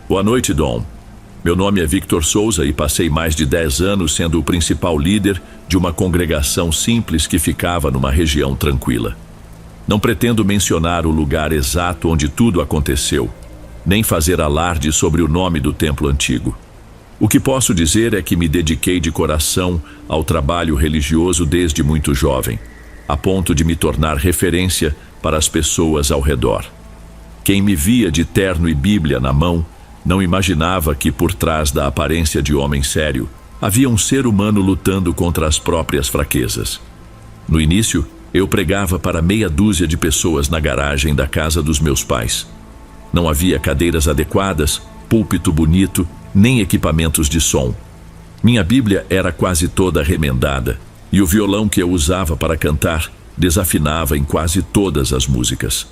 Boa noite, Dom. Meu nome é Victor Souza e passei mais de 10 anos sendo o principal líder de uma congregação simples que ficava numa região tranquila. Não pretendo mencionar o lugar exato onde tudo aconteceu, nem fazer alarde sobre o nome do templo antigo. O que posso dizer é que me dediquei de coração ao trabalho religioso desde muito jovem, a ponto de me tornar referência para as pessoas ao redor. Quem me via de terno e Bíblia na mão não imaginava que por trás da aparência de homem sério havia um ser humano lutando contra as próprias fraquezas. No início, eu pregava para meia dúzia de pessoas na garagem da casa dos meus pais. Não havia cadeiras adequadas, púlpito bonito, nem equipamentos de som. Minha Bíblia era quase toda remendada e o violão que eu usava para cantar desafinava em quase todas as músicas.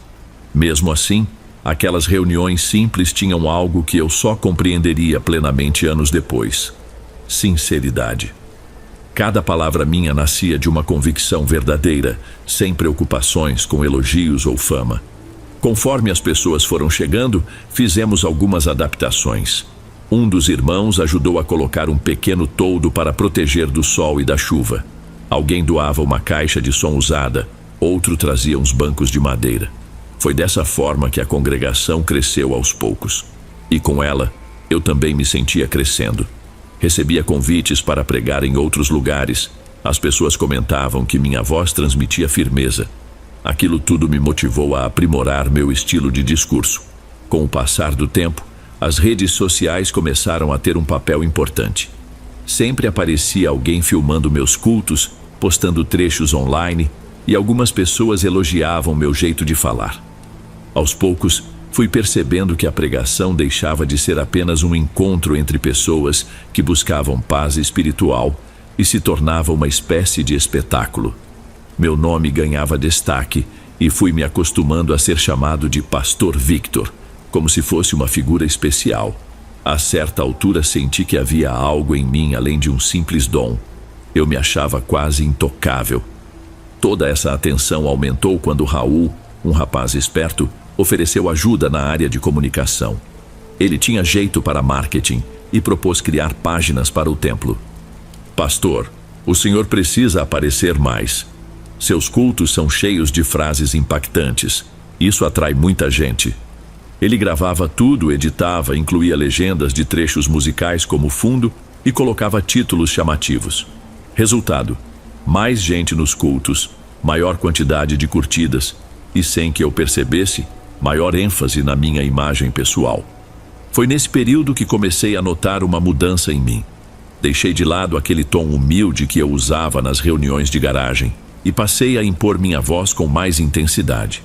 Mesmo assim, aquelas reuniões simples tinham algo que eu só compreenderia plenamente anos depois: sinceridade. Cada palavra minha nascia de uma convicção verdadeira, sem preocupações com elogios ou fama. Conforme as pessoas foram chegando, fizemos algumas adaptações. Um dos irmãos ajudou a colocar um pequeno toldo para proteger do sol e da chuva. Alguém doava uma caixa de som usada, outro trazia uns bancos de madeira. Foi dessa forma que a congregação cresceu aos poucos. E com ela, eu também me sentia crescendo. Recebia convites para pregar em outros lugares. As pessoas comentavam que minha voz transmitia firmeza. Aquilo tudo me motivou a aprimorar meu estilo de discurso. Com o passar do tempo, as redes sociais começaram a ter um papel importante. Sempre aparecia alguém filmando meus cultos, postando trechos online, e algumas pessoas elogiavam meu jeito de falar. Aos poucos, fui percebendo que a pregação deixava de ser apenas um encontro entre pessoas que buscavam paz espiritual e se tornava uma espécie de espetáculo. Meu nome ganhava destaque e fui me acostumando a ser chamado de Pastor Victor, como se fosse uma figura especial. A certa altura senti que havia algo em mim além de um simples dom. Eu me achava quase intocável. Toda essa atenção aumentou quando Raul, um rapaz esperto, ofereceu ajuda na área de comunicação. Ele tinha jeito para marketing e propôs criar páginas para o templo. Pastor, o senhor precisa aparecer mais. Seus cultos são cheios de frases impactantes. Isso atrai muita gente. Ele gravava tudo, editava, incluía legendas de trechos musicais como fundo e colocava títulos chamativos. Resultado: mais gente nos cultos, maior quantidade de curtidas e, sem que eu percebesse, maior ênfase na minha imagem pessoal. Foi nesse período que comecei a notar uma mudança em mim. Deixei de lado aquele tom humilde que eu usava nas reuniões de garagem e passei a impor minha voz com mais intensidade.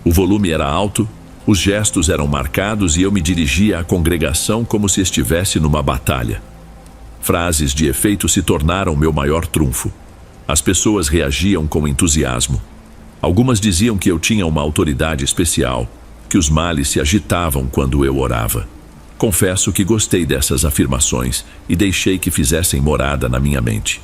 O volume era alto, os gestos eram marcados e eu me dirigia à congregação como se estivesse numa batalha. Frases de efeito se tornaram meu maior trunfo. As pessoas reagiam com entusiasmo. Algumas diziam que eu tinha uma autoridade especial, que os males se agitavam quando eu orava. Confesso que gostei dessas afirmações e deixei que fizessem morada na minha mente.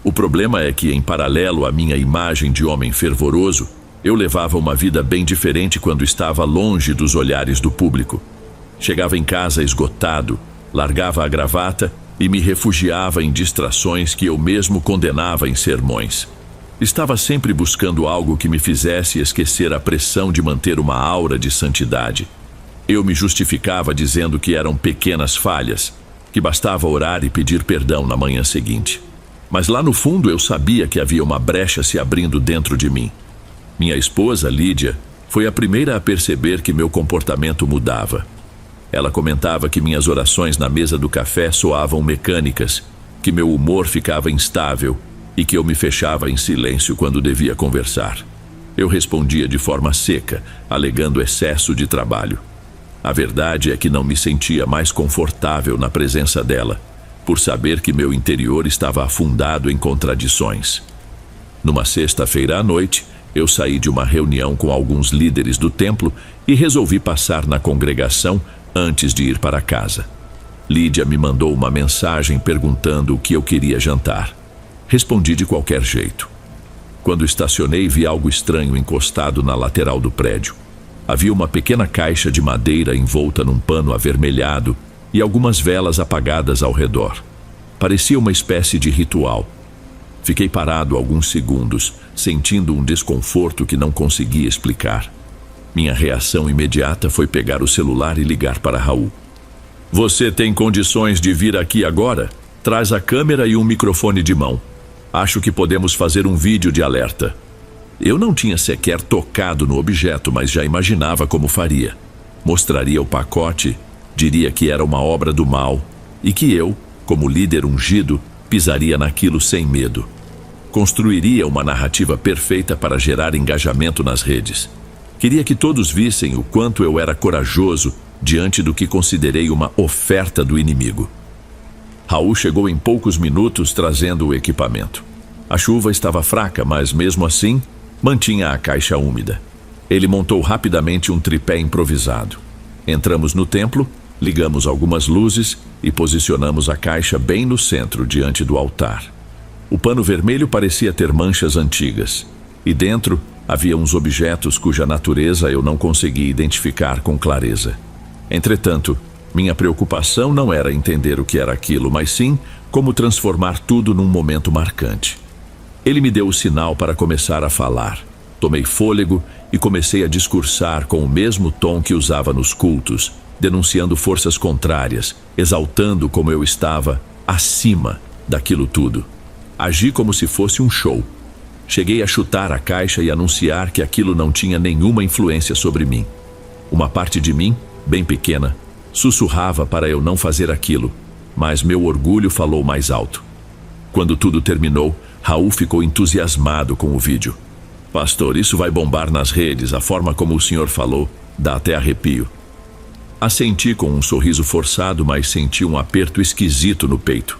O problema é que, em paralelo à minha imagem de homem fervoroso, eu levava uma vida bem diferente quando estava longe dos olhares do público. Chegava em casa esgotado, largava a gravata e me refugiava em distrações que eu mesmo condenava em sermões. Estava sempre buscando algo que me fizesse esquecer a pressão de manter uma aura de santidade. Eu me justificava dizendo que eram pequenas falhas, que bastava orar e pedir perdão na manhã seguinte. Mas lá no fundo eu sabia que havia uma brecha se abrindo dentro de mim. Minha esposa, Lídia, foi a primeira a perceber que meu comportamento mudava. Ela comentava que minhas orações na mesa do café soavam mecânicas, que meu humor ficava instável e que eu me fechava em silêncio quando devia conversar. Eu respondia de forma seca, alegando excesso de trabalho. A verdade é que não me sentia mais confortável na presença dela, por saber que meu interior estava afundado em contradições. Numa sexta-feira à noite, eu saí de uma reunião com alguns líderes do templo e resolvi passar na congregação antes de ir para casa. Lídia me mandou uma mensagem perguntando o que eu queria jantar. Respondi de qualquer jeito. Quando estacionei, vi algo estranho encostado na lateral do prédio. Havia uma pequena caixa de madeira envolta num pano avermelhado e algumas velas apagadas ao redor. Parecia uma espécie de ritual. Fiquei parado alguns segundos, sentindo um desconforto que não conseguia explicar. Minha reação imediata foi pegar o celular e ligar para Raul. Você tem condições de vir aqui agora? Traz a câmera e um microfone de mão. Acho que podemos fazer um vídeo de alerta. Eu não tinha sequer tocado no objeto, mas já imaginava como faria. Mostraria o pacote, diria que era uma obra do mal e que eu, como líder ungido, pisaria naquilo sem medo. Construiria uma narrativa perfeita para gerar engajamento nas redes. Queria que todos vissem o quanto eu era corajoso diante do que considerei uma oferta do inimigo. Raul chegou em poucos minutos trazendo o equipamento. A chuva estava fraca, mas mesmo assim, mantinha a caixa úmida. Ele montou rapidamente um tripé improvisado. Entramos no templo, ligamos algumas luzes e posicionamos a caixa bem no centro, diante do altar. O pano vermelho parecia ter manchas antigas, e dentro havia uns objetos cuja natureza eu não conseguia identificar com clareza. Entretanto, minha preocupação não era entender o que era aquilo, mas sim como transformar tudo num momento marcante. Ele me deu o sinal para começar a falar. Tomei fôlego e comecei a discursar com o mesmo tom que usava nos cultos, denunciando forças contrárias, exaltando como eu estava acima daquilo tudo. Agi como se fosse um show. Cheguei a chutar a caixa e anunciar que aquilo não tinha nenhuma influência sobre mim. Uma parte de mim, bem pequena, sussurrava para eu não fazer aquilo, mas meu orgulho falou mais alto. Quando tudo terminou, Raul ficou entusiasmado com o vídeo. Pastor, isso vai bombar nas redes, a forma como o senhor falou, dá até arrepio. Assenti com um sorriso forçado, mas senti um aperto esquisito no peito.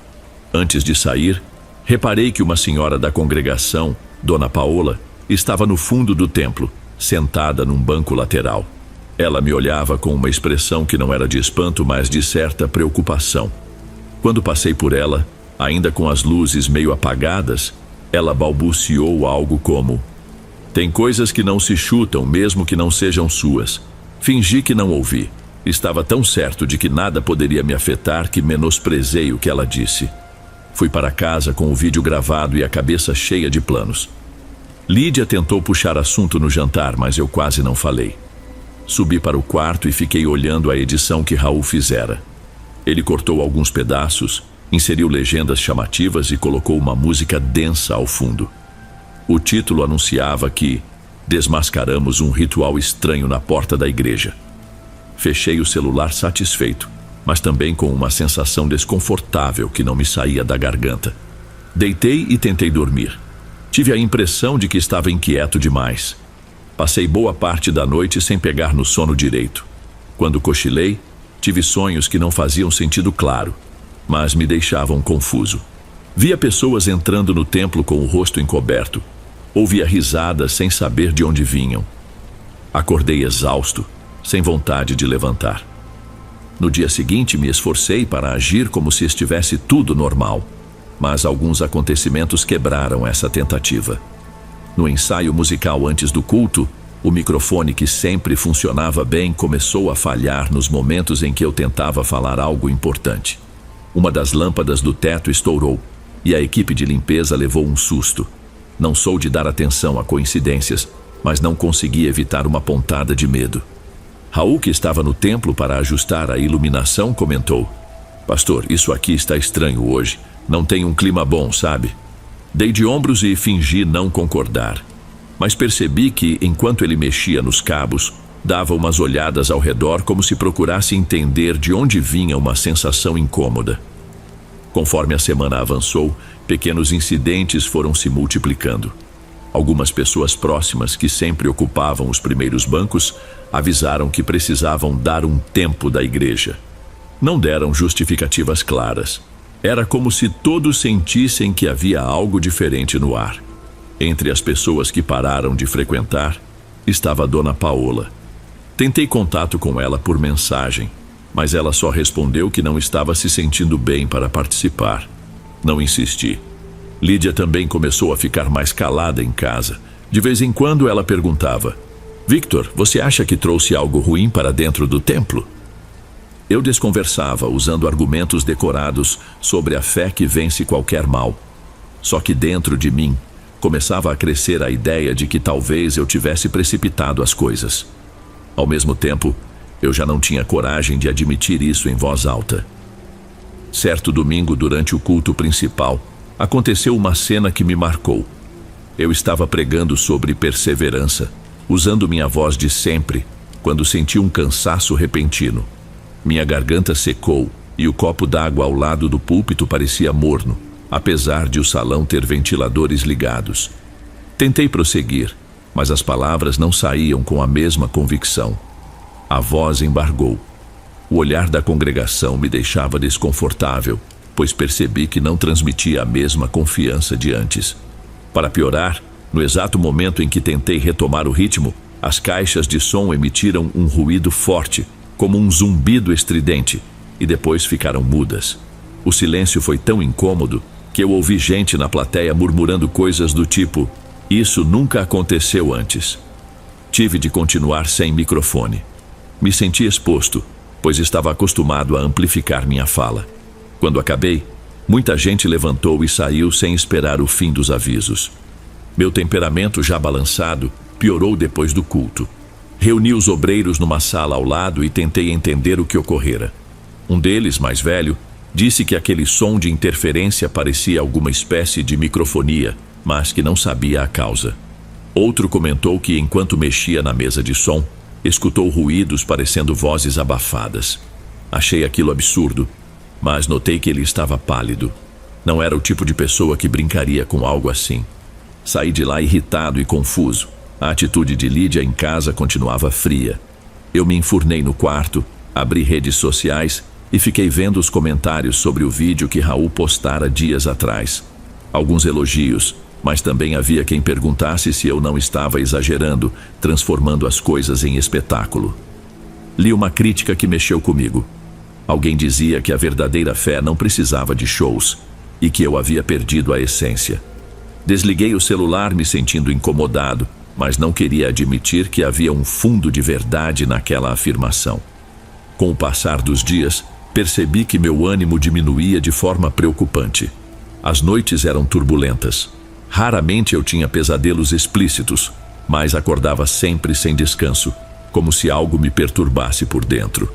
Antes de sair, reparei que uma senhora da congregação, Dona Paola, estava no fundo do templo, sentada num banco lateral. Ela me olhava com uma expressão que não era de espanto, mas de certa preocupação. Quando passei por ela, ainda com as luzes meio apagadas, ela balbuciou algo como: tem coisas que não se chutam, mesmo que não sejam suas. Fingi que não ouvi. Estava tão certo de que nada poderia me afetar que menosprezei o que ela disse. Fui para casa com o vídeo gravado e a cabeça cheia de planos. Lídia tentou puxar assunto no jantar, mas eu quase não falei. Subi para o quarto e fiquei olhando a edição que Raul fizera. Ele cortou alguns pedaços, inseriu legendas chamativas e colocou uma música densa ao fundo. O título anunciava que desmascaramos um ritual estranho na porta da igreja. Fechei o celular satisfeito, mas também com uma sensação desconfortável que não me saía da garganta. Deitei e tentei dormir. Tive a impressão de que estava inquieto demais. Passei boa parte da noite sem pegar no sono direito. Quando cochilei, tive sonhos que não faziam sentido claro, mas me deixavam confuso. Via pessoas entrando no templo com o rosto encoberto. Ouvia risadas sem saber de onde vinham. Acordei exausto, sem vontade de levantar. No dia seguinte, me esforcei para agir como se estivesse tudo normal, mas alguns acontecimentos quebraram essa tentativa. No ensaio musical antes do culto, o microfone que sempre funcionava bem começou a falhar nos momentos em que eu tentava falar algo importante. Uma das lâmpadas do teto estourou e a equipe de limpeza levou um susto. Não sou de dar atenção a coincidências, mas não consegui evitar uma pontada de medo. Raul, que estava no templo para ajustar a iluminação, comentou: Pastor, isso aqui está estranho hoje. Não tem um clima bom, sabe? Dei de ombros e fingi não concordar. Mas percebi que, enquanto ele mexia nos cabos, dava umas olhadas ao redor como se procurasse entender de onde vinha uma sensação incômoda. Conforme a semana avançou, pequenos incidentes foram se multiplicando. Algumas pessoas próximas, que sempre ocupavam os primeiros bancos, avisaram que precisavam dar um tempo da igreja. Não deram justificativas claras. Era como se todos sentissem que havia algo diferente no ar. Entre as pessoas que pararam de frequentar, estava a Dona Paola. Tentei contato com ela por mensagem, mas ela só respondeu que não estava se sentindo bem para participar. Não insisti. Lídia também começou a ficar mais calada em casa. De vez em quando ela perguntava: Victor, você acha que trouxe algo ruim para dentro do templo? Eu desconversava, usando argumentos decorados sobre a fé que vence qualquer mal. Só que dentro de mim começava a crescer a ideia de que talvez eu tivesse precipitado as coisas. Ao mesmo tempo, eu já não tinha coragem de admitir isso em voz alta. Certo domingo, durante o culto principal, aconteceu uma cena que me marcou. Eu estava pregando sobre perseverança, usando minha voz de sempre, quando senti um cansaço repentino. Minha garganta secou e o copo d'água ao lado do púlpito parecia morno, apesar de o salão ter ventiladores ligados. Tentei prosseguir, mas as palavras não saíam com a mesma convicção. A voz embargou. O olhar da congregação me deixava desconfortável, pois percebi que não transmitia a mesma confiança de antes. Para piorar, no exato momento em que tentei retomar o ritmo, as caixas de som emitiram um ruído forte, como um zumbido estridente, e depois ficaram mudas. O silêncio foi tão incômodo que eu ouvi gente na plateia murmurando coisas do tipo: "Isso nunca aconteceu antes." Tive de continuar sem microfone. Me senti exposto, pois estava acostumado a amplificar minha fala. Quando acabei, muita gente levantou e saiu sem esperar o fim dos avisos. Meu temperamento, já balançado, piorou depois do culto. Reuni os obreiros numa sala ao lado e tentei entender o que ocorrera. Um deles, mais velho, disse que aquele som de interferência parecia alguma espécie de microfonia, mas que não sabia a causa. Outro comentou que, enquanto mexia na mesa de som, escutou ruídos parecendo vozes abafadas. Achei aquilo absurdo, mas notei que ele estava pálido. Não era o tipo de pessoa que brincaria com algo assim. Saí de lá irritado e confuso. A atitude de Lídia em casa continuava fria. Eu me enfurnei no quarto, abri redes sociais e fiquei vendo os comentários sobre o vídeo que Raul postara dias atrás. Alguns elogios, mas também havia quem perguntasse se eu não estava exagerando, transformando as coisas em espetáculo. Li uma crítica que mexeu comigo. Alguém dizia que a verdadeira fé não precisava de shows e que eu havia perdido a essência. Desliguei o celular me sentindo incomodado, mas não queria admitir que havia um fundo de verdade naquela afirmação. Com o passar dos dias, percebi que meu ânimo diminuía de forma preocupante. As noites eram turbulentas. Raramente eu tinha pesadelos explícitos, mas acordava sempre sem descanso, como se algo me perturbasse por dentro.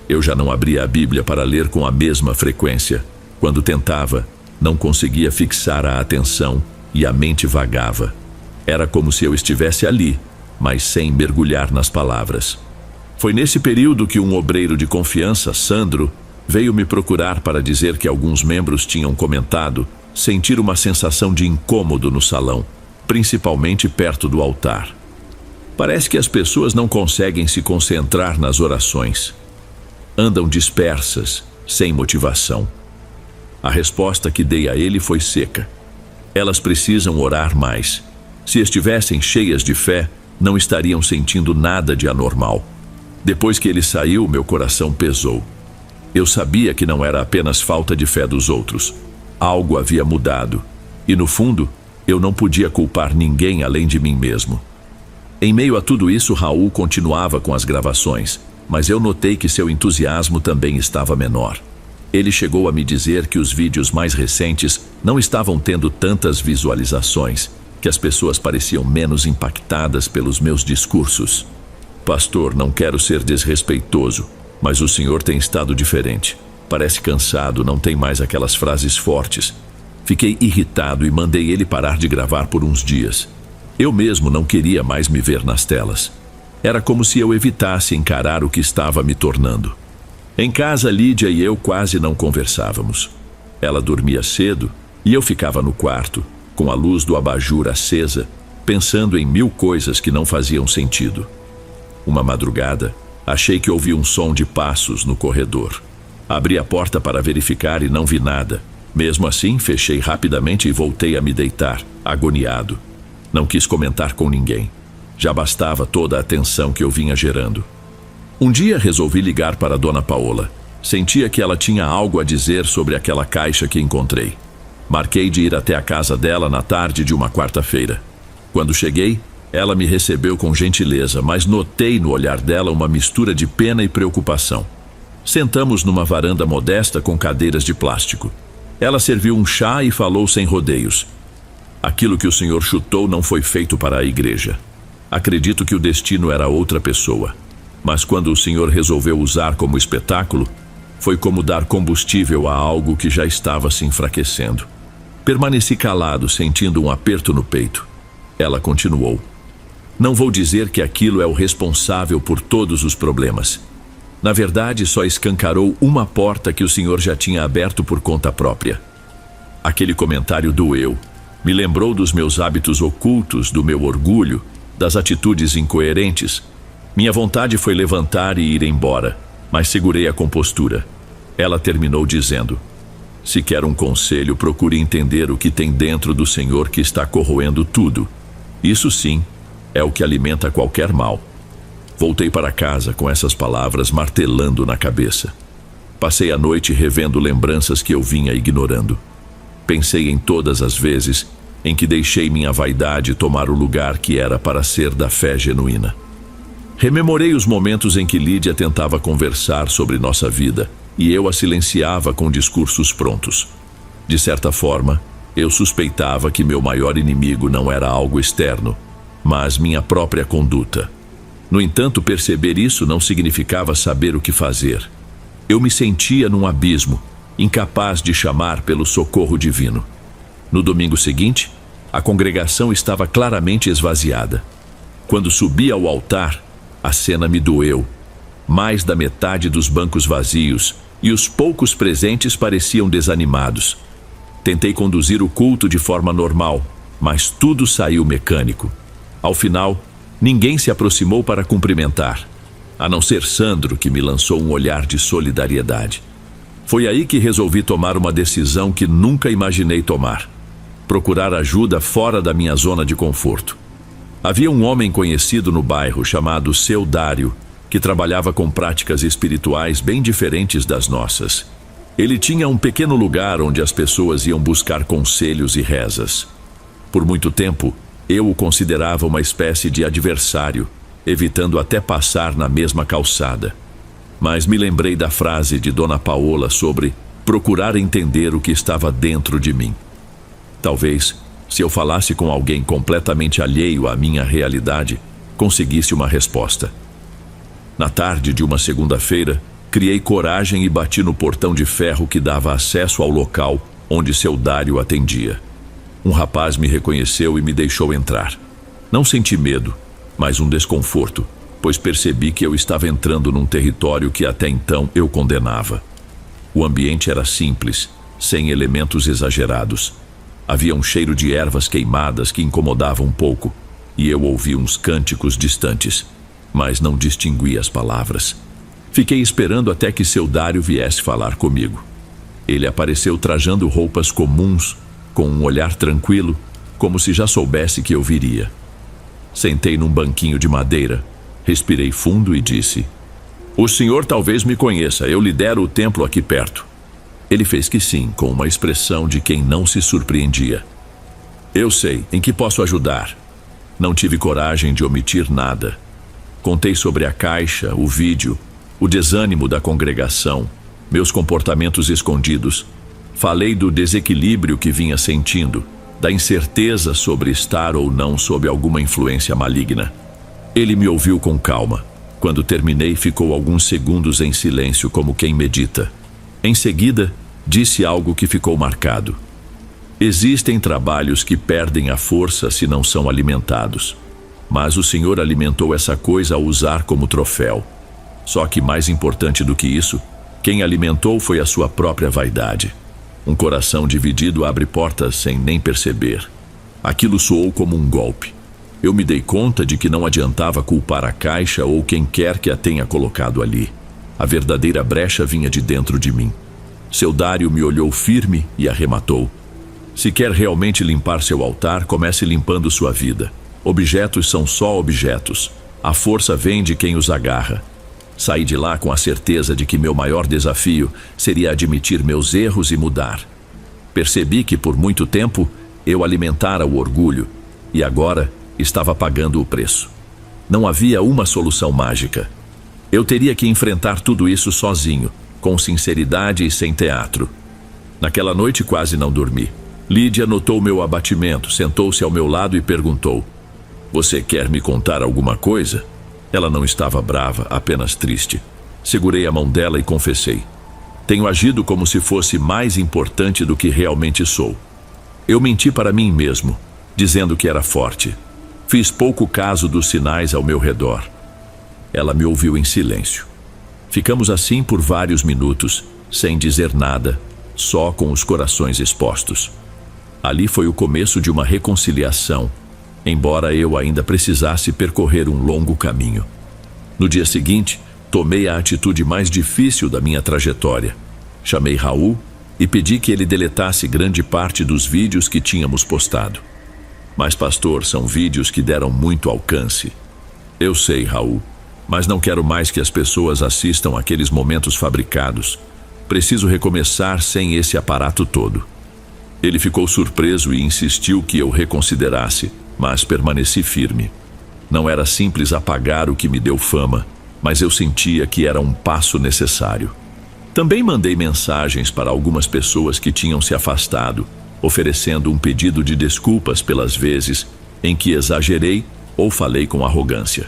Eu já não abria a Bíblia para ler com a mesma frequência. Quando tentava, não conseguia fixar a atenção e a mente vagava. Era como se eu estivesse ali, mas sem mergulhar nas palavras. Foi nesse período que um obreiro de confiança, Sandro, veio me procurar para dizer que alguns membros tinham comentado sentir uma sensação de incômodo no salão, principalmente perto do altar. Parece que as pessoas não conseguem se concentrar nas orações. Andam dispersas, sem motivação. A resposta que dei a ele foi seca. Elas precisam orar mais. Se estivessem cheias de fé, não estariam sentindo nada de anormal. Depois que ele saiu, meu coração pesou. Eu sabia que não era apenas falta de fé dos outros. Algo havia mudado. E no fundo, eu não podia culpar ninguém além de mim mesmo. Em meio a tudo isso, Raul continuava com as gravações, mas eu notei que seu entusiasmo também estava menor. Ele chegou a me dizer que os vídeos mais recentes não estavam tendo tantas visualizações, que as pessoas pareciam menos impactadas pelos meus discursos. "Pastor, não quero ser desrespeitoso, mas o senhor tem estado diferente. Parece cansado, não tem mais aquelas frases fortes." Fiquei irritado e mandei ele parar de gravar por uns dias. Eu mesmo não queria mais me ver nas telas. Era como se eu evitasse encarar o que estava me tornando. Em casa, Lídia e eu quase não conversávamos. Ela dormia cedo e eu ficava no quarto, com a luz do abajur acesa, pensando em 1000 coisas que não faziam sentido. Uma madrugada, achei que ouvi um som de passos no corredor. Abri a porta para verificar e não vi nada. Mesmo assim, fechei rapidamente e voltei a me deitar, agoniado. Não quis comentar com ninguém. Já bastava toda a atenção que eu vinha gerando. Um dia resolvi ligar para Dona Paola. Sentia que ela tinha algo a dizer sobre aquela caixa que encontrei. Marquei de ir até a casa dela na tarde de uma quarta-feira. Quando cheguei, Ela me recebeu com gentileza, mas notei no olhar dela uma mistura de pena e preocupação. Sentamos numa varanda modesta com cadeiras de plástico. Ela serviu um chá e falou sem rodeios. Aquilo que o senhor chutou não foi feito para a igreja. Acredito que o destino era outra pessoa. Mas quando o senhor resolveu usar como espetáculo, foi como dar combustível a algo que já estava se enfraquecendo. Permaneci calado, sentindo um aperto no peito. Ela continuou. Não vou dizer que aquilo é o responsável por todos os problemas. Na verdade, só escancarou uma porta que o senhor já tinha aberto por conta própria. Aquele comentário doeu. Me lembrou dos meus hábitos ocultos, do meu orgulho, das atitudes incoerentes. Minha vontade foi levantar e ir embora, mas segurei a compostura. Ela terminou dizendo: se quer um conselho, procure entender o que tem dentro do senhor que está corroendo tudo. Isso sim, é o que alimenta qualquer mal. Voltei para casa com essas palavras martelando na cabeça. Passei a noite revendo lembranças que eu vinha ignorando. Pensei em todas as vezes em que deixei minha vaidade tomar o lugar que era para ser da fé genuína. Rememorei os momentos em que Lídia tentava conversar sobre nossa vida e eu a silenciava com discursos prontos. De certa forma, eu suspeitava que meu maior inimigo não era algo externo, mas minha própria conduta. No entanto, perceber isso não significava saber o que fazer. Eu me sentia num abismo, incapaz de chamar pelo socorro divino. No domingo seguinte, a congregação estava claramente esvaziada. Quando subi ao altar, a cena me doeu. Mais da metade dos bancos vazios e os poucos presentes pareciam desanimados. Tentei conduzir o culto de forma normal, mas tudo saiu mecânico. Ao final, ninguém se aproximou para cumprimentar, a não ser Sandro, que me lançou um olhar de solidariedade. Foi aí que resolvi tomar uma decisão que nunca imaginei tomar: procurar ajuda fora da minha zona de conforto. Havia um homem conhecido no bairro chamado Seu Dário, que trabalhava com práticas espirituais bem diferentes das nossas. Ele tinha um pequeno lugar onde as pessoas iam buscar conselhos e rezas. Por muito tempo, eu o considerava uma espécie de adversário, evitando até passar na mesma calçada. Mas me lembrei da frase de Dona Paola sobre procurar entender o que estava dentro de mim. Talvez, se eu falasse com alguém completamente alheio à minha realidade, conseguisse uma resposta. Na tarde de uma segunda-feira, criei coragem e bati no portão de ferro que dava acesso ao local onde Seu Dário atendia. Um rapaz me reconheceu e me deixou entrar. Não senti medo, mas um desconforto, pois percebi que eu estava entrando num território que até então eu condenava. O ambiente era simples, sem elementos exagerados. Havia um cheiro de ervas queimadas que incomodava um pouco, e eu ouvi uns cânticos distantes, mas não distingui as palavras. Fiquei esperando até que Seu Dário viesse falar comigo. Ele apareceu trajando roupas comuns, com um olhar tranquilo, como se já soubesse que eu viria. Sentei num banquinho de madeira, respirei fundo e disse: o senhor talvez me conheça, eu lidero o templo aqui perto. Ele fez que sim, com uma expressão de quem não se surpreendia. Eu sei, em que posso ajudar? Não tive coragem de omitir nada. Contei sobre a caixa, o vídeo, o desânimo da congregação, meus comportamentos escondidos. Falei do desequilíbrio que vinha sentindo, da incerteza sobre estar ou não sob alguma influência maligna. Ele me ouviu com calma. Quando terminei, ficou alguns segundos em silêncio, como quem medita. Em seguida, disse algo que ficou marcado. Existem trabalhos que perdem a força se não são alimentados. Mas o Senhor alimentou essa coisa ao usar como troféu. Só que mais importante do que isso, quem alimentou foi a sua própria vaidade. Um coração dividido abre portas sem nem perceber. Aquilo soou como um golpe. Eu me dei conta de que não adiantava culpar a caixa ou quem quer que a tenha colocado ali. A verdadeira brecha vinha de dentro de mim. Seu Dário me olhou firme e arrematou: se quer realmente limpar seu altar, comece limpando sua vida. Objetos são só objetos. A força vem de quem os agarra. Saí de lá com a certeza de que meu maior desafio seria admitir meus erros e mudar. Percebi que por muito tempo eu alimentara o orgulho, e agora estava pagando o preço. Não havia uma solução mágica. Eu teria que enfrentar tudo isso sozinho, com sinceridade e sem teatro. Naquela noite quase não dormi. Lídia notou meu abatimento, sentou-se ao meu lado e perguntou: "Você quer me contar alguma coisa?" Ela não estava brava, apenas triste. Segurei a mão dela e confessei: "Tenho agido como se fosse mais importante do que realmente sou. Eu menti para mim mesmo, dizendo que era forte. Fiz pouco caso dos sinais ao meu redor." Ela me ouviu em silêncio. Ficamos assim por vários minutos, sem dizer nada, só com os corações expostos. Ali foi o começo de uma reconciliação, embora eu ainda precisasse percorrer um longo caminho. No dia seguinte, tomei a atitude mais difícil da minha trajetória. Chamei Raul e pedi que ele deletasse grande parte dos vídeos que tínhamos postado. "Mas, pastor, são vídeos que deram muito alcance." "Eu sei, Raul, mas não quero mais que as pessoas assistam aqueles momentos fabricados. Preciso recomeçar sem esse aparato todo." Ele ficou surpreso e insistiu que eu reconsiderasse, mas permaneci firme. Não era simples apagar o que me deu fama, mas eu sentia que era um passo necessário. Também mandei mensagens para algumas pessoas que tinham se afastado, oferecendo um pedido de desculpas pelas vezes em que exagerei ou falei com arrogância.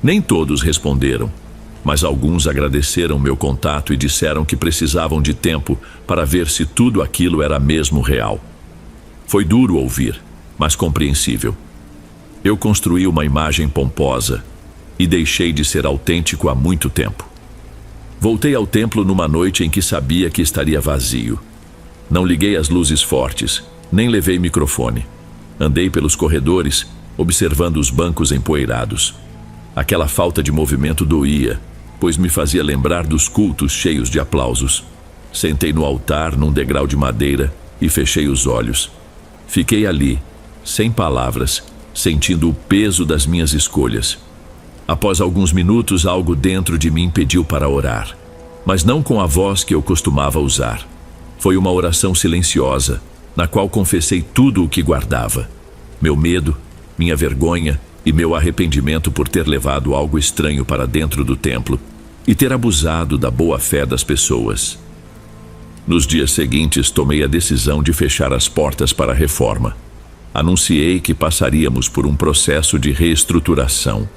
Nem todos responderam, mas alguns agradeceram meu contato e disseram que precisavam de tempo para ver se tudo aquilo era mesmo real. Foi duro ouvir, mas compreensível. Eu construí uma imagem pomposa e deixei de ser autêntico há muito tempo. Voltei ao templo numa noite em que sabia que estaria vazio. Não liguei as luzes fortes, nem levei microfone. Andei pelos corredores, observando os bancos empoeirados. Aquela falta de movimento doía, pois me fazia lembrar dos cultos cheios de aplausos. Sentei no altar, num degrau de madeira, e fechei os olhos. Fiquei ali, sem palavras, sentindo o peso das minhas escolhas. Após alguns minutos, algo dentro de mim pediu para orar, mas não com a voz que eu costumava usar. Foi uma oração silenciosa, na qual confessei tudo o que guardava: meu medo, minha vergonha e meu arrependimento por ter levado algo estranho para dentro do templo e ter abusado da boa-fé das pessoas. Nos dias seguintes, tomei a decisão de fechar as portas para a reforma. Anunciei que passaríamos por um processo de reestruturação.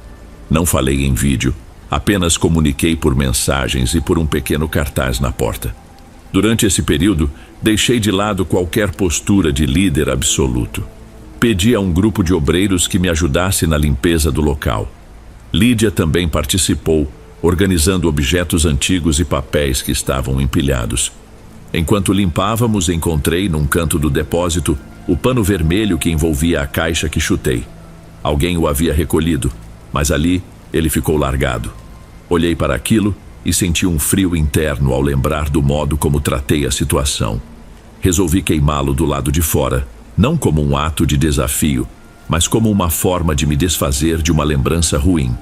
Não falei em vídeo, apenas comuniquei por mensagens e por um pequeno cartaz na porta. Durante esse período, deixei de lado qualquer postura de líder absoluto. Pedi a um grupo de obreiros que me ajudasse na limpeza do local. Lídia também participou, organizando objetos antigos e papéis que estavam empilhados. Enquanto limpávamos, encontrei, num canto do depósito, o pano vermelho que envolvia a caixa que chutei. Alguém o havia recolhido, mas ali ele ficou largado. Olhei para aquilo e senti um frio interno ao lembrar do modo como tratei a situação. Resolvi queimá-lo do lado de fora, não como um ato de desafio, mas como uma forma de me desfazer de uma lembrança ruim.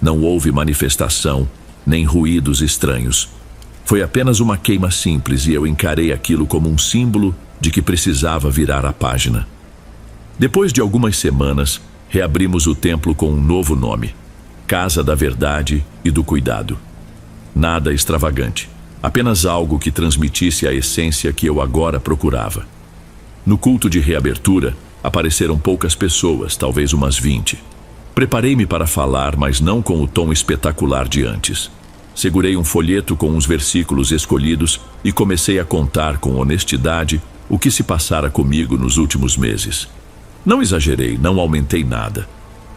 Não houve manifestação, nem ruídos estranhos. Foi apenas uma queima simples e eu encarei aquilo como um símbolo de que precisava virar a página. Depois de algumas semanas, reabrimos o templo com um novo nome: Casa da Verdade e do Cuidado. Nada extravagante, apenas algo que transmitisse a essência que eu agora procurava. No culto de reabertura, apareceram poucas pessoas, talvez umas 20. Preparei-me para falar, mas não com o tom espetacular de antes. Segurei um folheto com uns versículos escolhidos e comecei a contar com honestidade o que se passara comigo nos últimos meses. Não exagerei, não aumentei nada.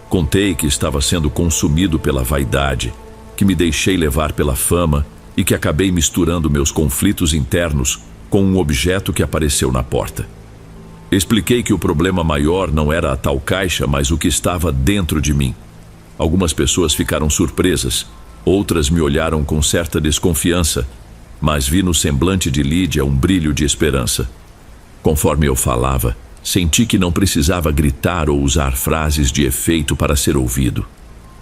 Contei que estava sendo consumido pela vaidade, que me deixei levar pela fama e que acabei misturando meus conflitos internos com um objeto que apareceu na porta. Expliquei que o problema maior não era a tal caixa, mas o que estava dentro de mim. Algumas pessoas ficaram surpresas, outras me olharam com certa desconfiança, mas vi no semblante de Lídia um brilho de esperança. Conforme eu falava, senti que não precisava gritar ou usar frases de efeito para ser ouvido.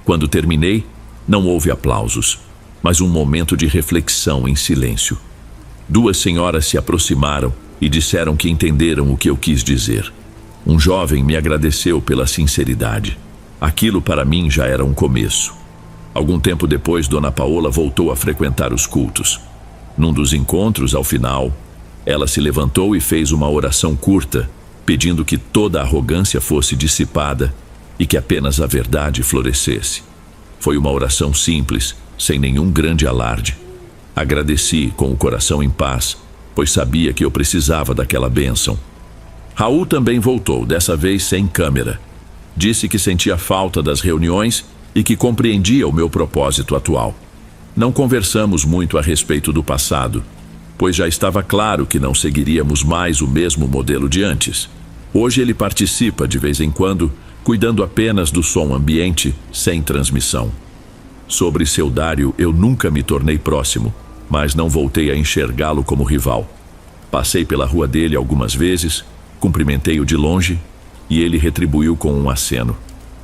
Quando terminei, não houve aplausos, mas um momento de reflexão em silêncio. 2 senhoras se aproximaram e disseram que entenderam o que eu quis dizer. Um jovem me agradeceu pela sinceridade. Aquilo para mim já era um começo. Algum tempo depois, Dona Paola voltou a frequentar os cultos. Num dos encontros, ao final, ela se levantou e fez uma oração curta, pedindo que toda a arrogância fosse dissipada e que apenas a verdade florescesse. Foi uma oração simples, sem nenhum grande alarde. Agradeci com o coração em paz, pois sabia que eu precisava daquela bênção. Raul também voltou, dessa vez sem câmera. Disse que sentia falta das reuniões e que compreendia o meu propósito atual. Não conversamos muito a respeito do passado, pois já estava claro que não seguiríamos mais o mesmo modelo de antes. Hoje ele participa de vez em quando, cuidando apenas do som ambiente, sem transmissão. Sobre seu Dário, eu nunca me tornei próximo, mas não voltei a enxergá-lo como rival. Passei pela rua dele algumas vezes, cumprimentei-o de longe e ele retribuiu com um aceno.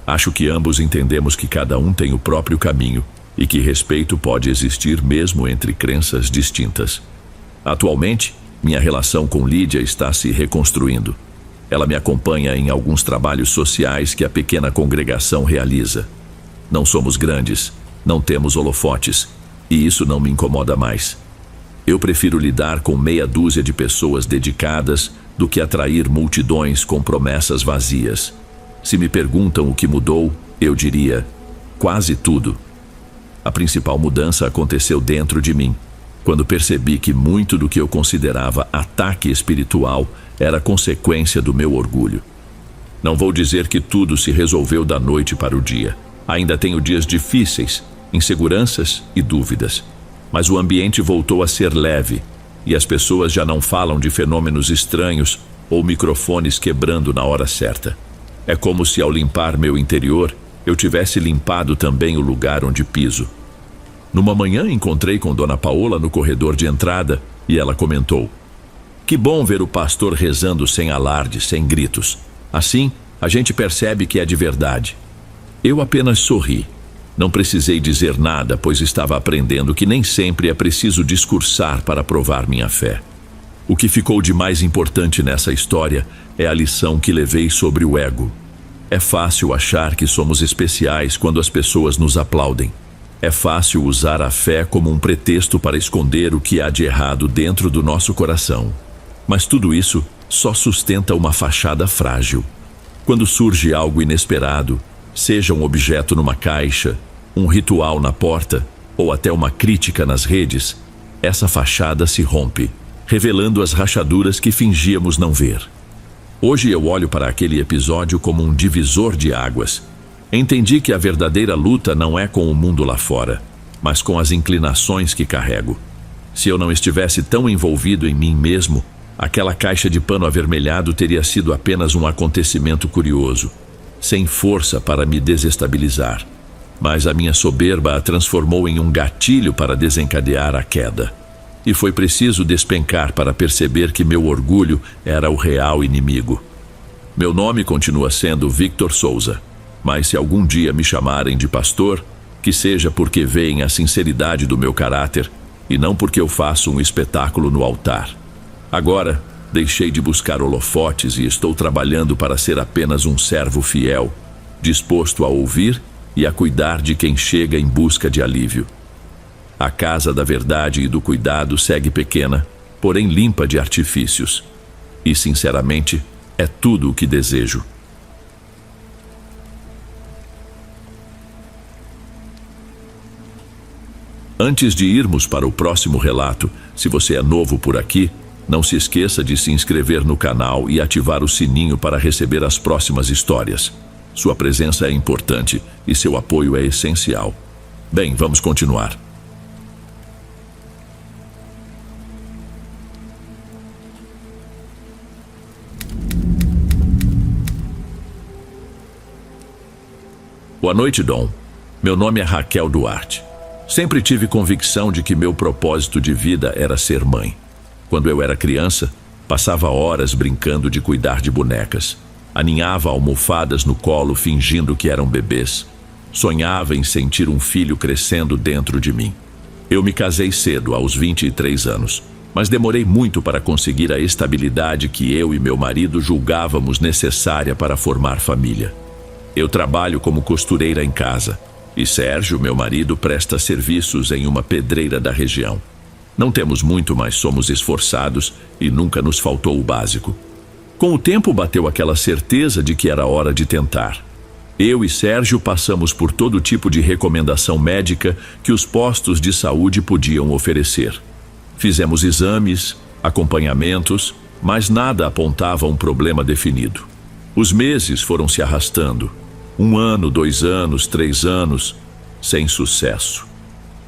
Acho que ambos entendemos que cada um tem o próprio caminho e que respeito pode existir mesmo entre crenças distintas. Atualmente, minha relação com Lídia está se reconstruindo. Ela me acompanha em alguns trabalhos sociais que a pequena congregação realiza. Não somos grandes, não temos holofotes, e isso não me incomoda mais. Eu prefiro lidar com meia dúzia de pessoas dedicadas do que atrair multidões com promessas vazias. Se me perguntam o que mudou, eu diria: quase tudo. A principal mudança aconteceu dentro de mim, quando percebi que muito do que eu considerava ataque espiritual era consequência do meu orgulho. Não vou dizer que tudo se resolveu da noite para o dia. Ainda tenho dias difíceis, inseguranças e dúvidas. Mas o ambiente voltou a ser leve e as pessoas já não falam de fenômenos estranhos ou microfones quebrando na hora certa. É como se ao limpar meu interior, eu tivesse limpado também o lugar onde piso. Numa manhã encontrei com Dona Paola no corredor de entrada e ela comentou: "Que bom ver o pastor rezando sem alarde, sem gritos. Assim, a gente percebe que é de verdade." Eu apenas sorri. Não precisei dizer nada, pois estava aprendendo que nem sempre é preciso discursar para provar minha fé. O que ficou de mais importante nessa história é a lição que levei sobre o ego. É fácil achar que somos especiais quando as pessoas nos aplaudem. É fácil usar a fé como um pretexto para esconder o que há de errado dentro do nosso coração. Mas tudo isso só sustenta uma fachada frágil. Quando surge algo inesperado, seja um objeto numa caixa, um ritual na porta ou até uma crítica nas redes, essa fachada se rompe, revelando as rachaduras que fingíamos não ver. Hoje eu olho para aquele episódio como um divisor de águas. Entendi que a verdadeira luta não é com o mundo lá fora, mas com as inclinações que carrego. Se eu não estivesse tão envolvido em mim mesmo, aquela caixa de pano avermelhado teria sido apenas um acontecimento curioso, sem força para me desestabilizar. Mas a minha soberba a transformou em um gatilho para desencadear a queda. E foi preciso despencar para perceber que meu orgulho era o real inimigo. Meu nome continua sendo Victor Souza, mas se algum dia me chamarem de pastor, que seja porque veem a sinceridade do meu caráter e não porque eu faço um espetáculo no altar. Agora, deixei de buscar holofotes e estou trabalhando para ser apenas um servo fiel, disposto a ouvir e a cuidar de quem chega em busca de alívio. A casa da verdade e do cuidado segue pequena, porém limpa de artifícios. E, sinceramente, é tudo o que desejo. Antes de irmos para o próximo relato, se você é novo por aqui, não se esqueça de se inscrever no canal e ativar o sininho para receber as próximas histórias. Sua presença é importante e seu apoio é essencial. Bem, vamos continuar. Boa noite, Dom. Meu nome é Raquel Duarte. Sempre tive convicção de que meu propósito de vida era ser mãe. Quando eu era criança, passava horas brincando de cuidar de bonecas. Aninhava almofadas no colo fingindo que eram bebês. Sonhava em sentir um filho crescendo dentro de mim. Eu me casei cedo, aos 23 anos. mas demorei muito para conseguir a estabilidade que eu e meu marido julgávamos necessária para formar família. Eu trabalho como costureira em casa, e Sérgio, meu marido, presta serviços em uma pedreira da região. Não temos muito, mas somos esforçados e nunca nos faltou o básico. Com o tempo bateu aquela certeza de que era hora de tentar. Eu e Sérgio passamos por todo tipo de recomendação médica que os postos de saúde podiam oferecer. Fizemos exames, acompanhamentos, mas nada apontava um problema definido. Os meses foram se arrastando. 1 ano, 2 anos, 3 anos, sem sucesso.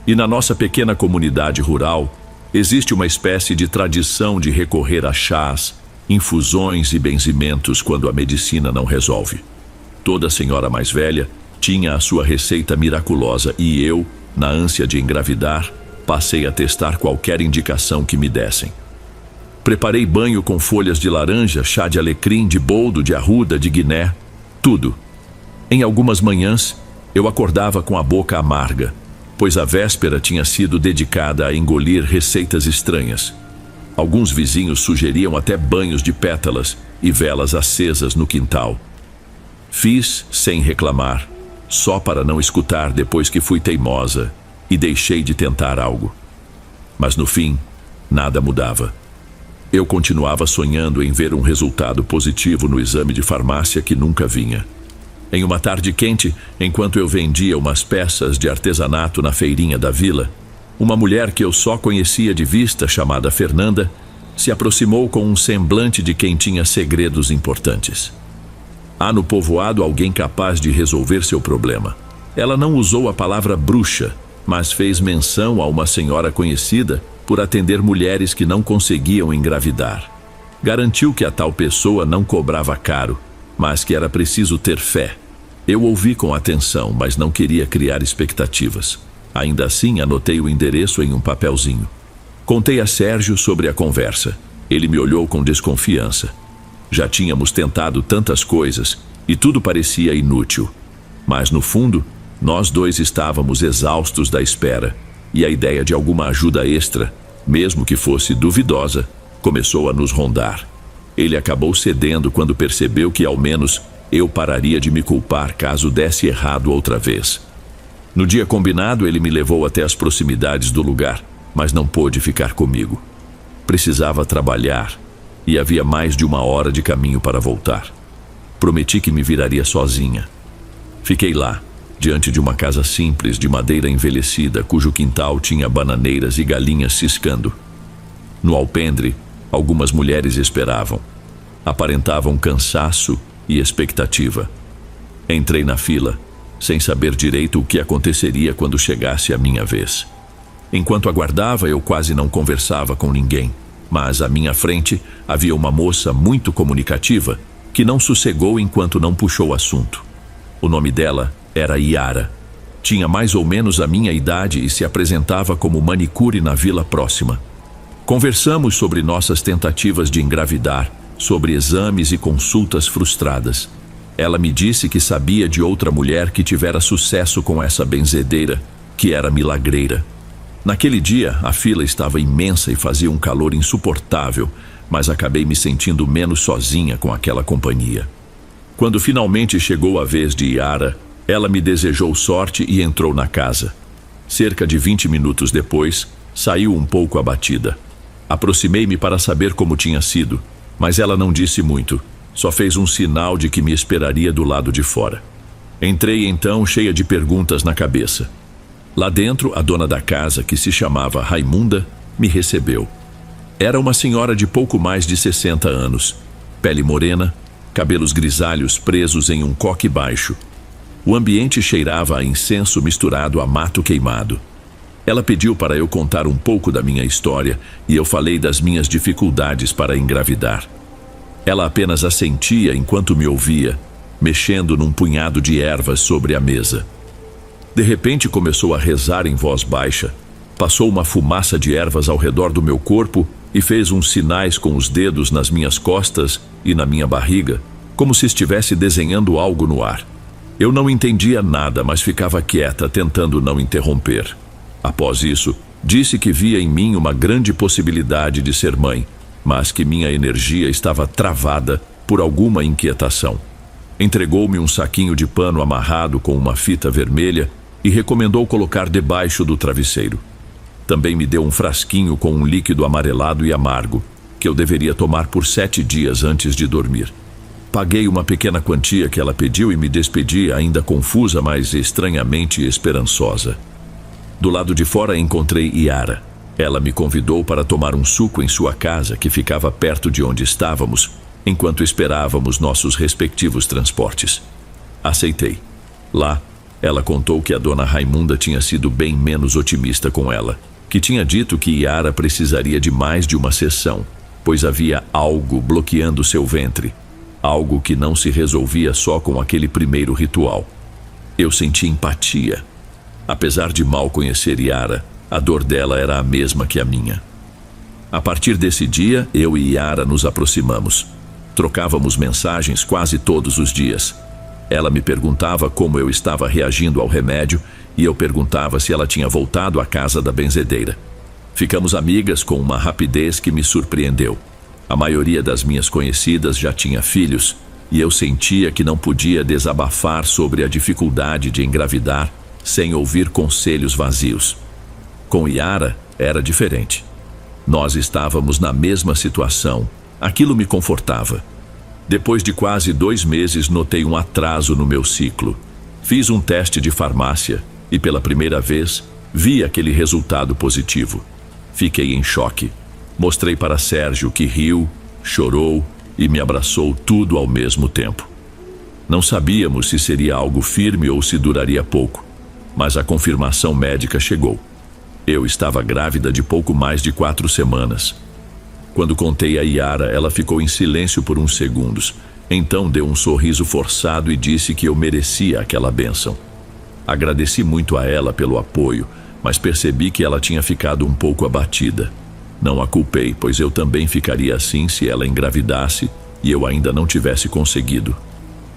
E na nossa pequena comunidade rural, existe uma espécie de tradição de recorrer a chás, infusões e benzimentos quando a medicina não resolve. Toda senhora mais velha tinha a sua receita miraculosa e eu, na ânsia de engravidar, passei a testar qualquer indicação que me dessem. Preparei banho com folhas de laranja, chá de alecrim, de boldo, de arruda, de guiné, tudo. Em algumas manhãs, eu acordava com a boca amarga, pois a véspera tinha sido dedicada a engolir receitas estranhas. Alguns vizinhos sugeriam até banhos de pétalas e velas acesas no quintal. Fiz sem reclamar, só para não escutar depois que fui teimosa e deixei de tentar algo. Mas no fim, nada mudava. Eu continuava sonhando em ver um resultado positivo no exame de farmácia que nunca vinha. Em uma tarde quente, enquanto eu vendia umas peças de artesanato na feirinha da vila, uma mulher que eu só conhecia de vista, chamada Fernanda, se aproximou com um semblante de quem tinha segredos importantes. Há no povoado alguém capaz de resolver seu problema. Ela não usou a palavra bruxa, mas fez menção a uma senhora conhecida por atender mulheres que não conseguiam engravidar. Garantiu que a tal pessoa não cobrava caro, mas que era preciso ter fé. Eu ouvi com atenção, mas não queria criar expectativas. Ainda assim, anotei o endereço em um papelzinho. Contei a Sérgio sobre a conversa. Ele me olhou com desconfiança. Já tínhamos tentado tantas coisas e tudo parecia inútil. Mas, no fundo, nós dois estávamos exaustos da espera e a ideia de alguma ajuda extra, mesmo que fosse duvidosa, começou a nos rondar. Ele acabou cedendo quando percebeu que, ao menos, eu pararia de me culpar caso desse errado outra vez. No dia combinado, ele me levou até as proximidades do lugar, mas não pôde ficar comigo. Precisava trabalhar e havia mais de 1 hora de caminho para voltar. Prometi que me viraria sozinha. Fiquei lá, diante de uma casa simples de madeira envelhecida, cujo quintal tinha bananeiras e galinhas ciscando. No alpendre, algumas mulheres esperavam. Aparentavam cansaço e expectativa. Entrei na fila, sem saber direito o que aconteceria quando chegasse a minha vez. Enquanto aguardava, eu quase não conversava com ninguém, mas à minha frente havia uma moça muito comunicativa que não sossegou enquanto não puxou assunto. O nome dela era Yara. Tinha mais ou menos a minha idade e se apresentava como manicure na vila próxima. Conversamos sobre nossas tentativas de engravidar, sobre exames e consultas frustradas. Ela me disse que sabia de outra mulher que tivera sucesso com essa benzedeira, que era milagreira. Naquele dia, a fila estava imensa e fazia um calor insuportável, mas acabei me sentindo menos sozinha com aquela companhia. Quando finalmente chegou a vez de Yara, ela me desejou sorte e entrou na casa. Cerca de 20 minutos depois, saiu um pouco abatida. Aproximei-me para saber como tinha sido, mas ela não disse muito, só fez um sinal de que me esperaria do lado de fora. Entrei então cheia de perguntas na cabeça. Lá dentro, a dona da casa, que se chamava Raimunda, me recebeu. Era uma senhora de pouco mais de 60 anos, pele morena, cabelos grisalhos presos em um coque baixo. O ambiente cheirava a incenso misturado a mato queimado. Ela pediu para eu contar um pouco da minha história e eu falei das minhas dificuldades para engravidar. Ela apenas assentia enquanto me ouvia, mexendo num punhado de ervas sobre a mesa. De repente começou a rezar em voz baixa, passou uma fumaça de ervas ao redor do meu corpo e fez uns sinais com os dedos nas minhas costas e na minha barriga, como se estivesse desenhando algo no ar. Eu não entendia nada, mas ficava quieta, tentando não interromper. Após isso, Disse que via em mim uma grande possibilidade de ser mãe, mas que minha energia estava travada por alguma inquietação. Entregou-me um saquinho de pano amarrado com uma fita vermelha e recomendou colocar debaixo do travesseiro. Também me deu um frasquinho com um líquido amarelado e amargo, que eu deveria tomar por 7 dias antes de dormir. Paguei uma pequena quantia que ela pediu e me despedi, ainda confusa, mas estranhamente esperançosa. Do lado de fora encontrei Yara. Ela me convidou para tomar um suco em sua casa, que ficava perto de onde estávamos, enquanto esperávamos nossos respectivos transportes. Aceitei. Lá, ela contou que a dona Raimunda tinha sido bem menos otimista com ela, que tinha dito que Yara precisaria de mais de uma sessão, pois havia algo bloqueando seu ventre, algo que não se resolvia só com aquele primeiro ritual. Eu senti empatia. Apesar de mal conhecer Yara, a dor dela era a mesma que a minha. A partir desse dia, eu e Yara nos aproximamos. Trocávamos mensagens quase todos os dias. Ela me perguntava como eu estava reagindo ao remédio e eu perguntava se ela tinha voltado à casa da benzedeira. Ficamos amigas com uma rapidez que me surpreendeu. A maioria das minhas conhecidas já tinha filhos e eu sentia que não podia desabafar sobre a dificuldade de engravidar sem ouvir conselhos vazios. Com Yara era diferente. Nós estávamos na mesma situação. Aquilo me confortava. Depois de quase 2 meses, notei um atraso no meu ciclo. Fiz um teste de farmácia e, pela primeira vez, vi aquele resultado positivo. Fiquei em choque. Mostrei para Sérgio, que riu, chorou e me abraçou, tudo ao mesmo tempo. Não sabíamos se seria algo firme ou se duraria pouco, mas a confirmação médica chegou. Eu estava grávida de pouco mais de 4 semanas. Quando contei a Yara, ela ficou em silêncio por uns segundos. Então deu um sorriso forçado e disse que eu merecia aquela bênção. Agradeci muito a ela pelo apoio, mas percebi que ela tinha ficado um pouco abatida. Não a culpei, pois eu também ficaria assim se ela engravidasse e eu ainda não tivesse conseguido.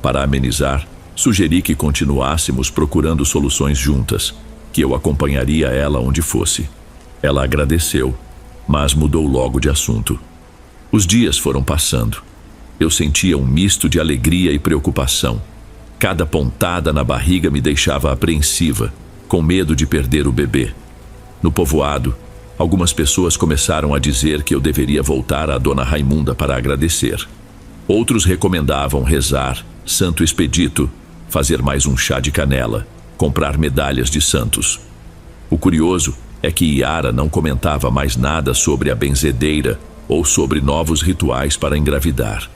Para amenizar, sugeri que continuássemos procurando soluções juntas, que eu acompanharia ela onde fosse. Ela agradeceu, mas mudou logo de assunto. Os dias foram passando. Eu sentia um misto de alegria e preocupação. Cada pontada na barriga me deixava apreensiva, com medo de perder o bebê. No povoado, algumas pessoas começaram a dizer que eu deveria voltar à dona Raimunda para agradecer. Outros recomendavam rezar, Santo Expedito, fazer mais um chá de canela, comprar medalhas de santos. O curioso é que Yara não comentava mais nada sobre a benzedeira ou sobre novos rituais para engravidar.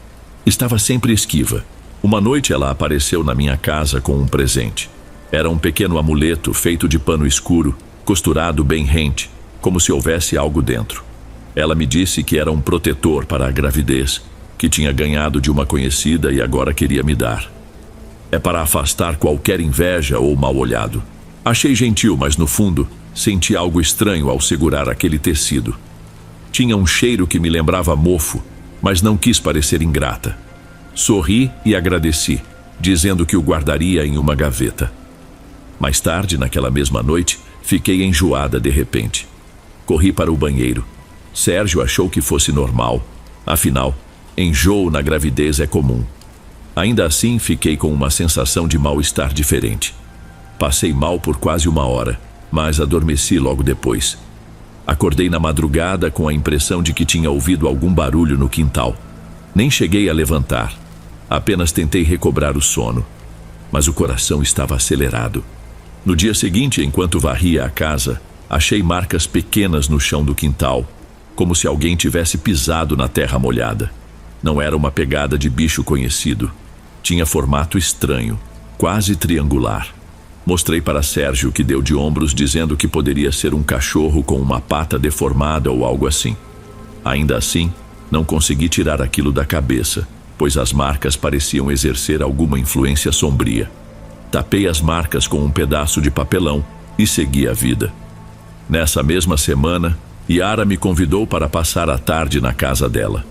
Estava sempre esquiva. Uma noite ela apareceu na minha casa com um presente. Era um pequeno amuleto feito de pano escuro, costurado bem rente, como se houvesse algo dentro. Ela me disse que era um protetor para a gravidez, que tinha ganhado de uma conhecida e agora queria me dar. É para afastar qualquer inveja ou mal-olhado. Achei gentil, mas no fundo, senti algo estranho ao segurar aquele tecido. Tinha um cheiro que me lembrava mofo, mas não quis parecer ingrata. Sorri e agradeci, dizendo que o guardaria em uma gaveta. Mais tarde, naquela mesma noite, fiquei enjoada de repente. Corri para o banheiro. Sérgio achou que fosse normal. Afinal, enjoo na gravidez é comum. Ainda assim, fiquei com uma sensação de mal-estar diferente. Passei mal por quase 1 hora, mas adormeci logo depois. Acordei na madrugada com a impressão de que tinha ouvido algum barulho no quintal. Nem cheguei a levantar. Apenas tentei recobrar o sono. Mas o coração estava acelerado. No dia seguinte, enquanto varria a casa, achei marcas pequenas no chão do quintal, como se alguém tivesse pisado na terra molhada. Não era uma pegada de bicho conhecido. Tinha formato estranho, quase triangular. Mostrei para Sérgio, que deu de ombros, dizendo que poderia ser um cachorro com uma pata deformada ou algo assim. Ainda assim, não consegui tirar aquilo da cabeça, pois as marcas pareciam exercer alguma influência sombria. Tapei as marcas com um pedaço de papelão e segui a vida. Nessa mesma semana, Yara me convidou para passar a tarde na casa dela.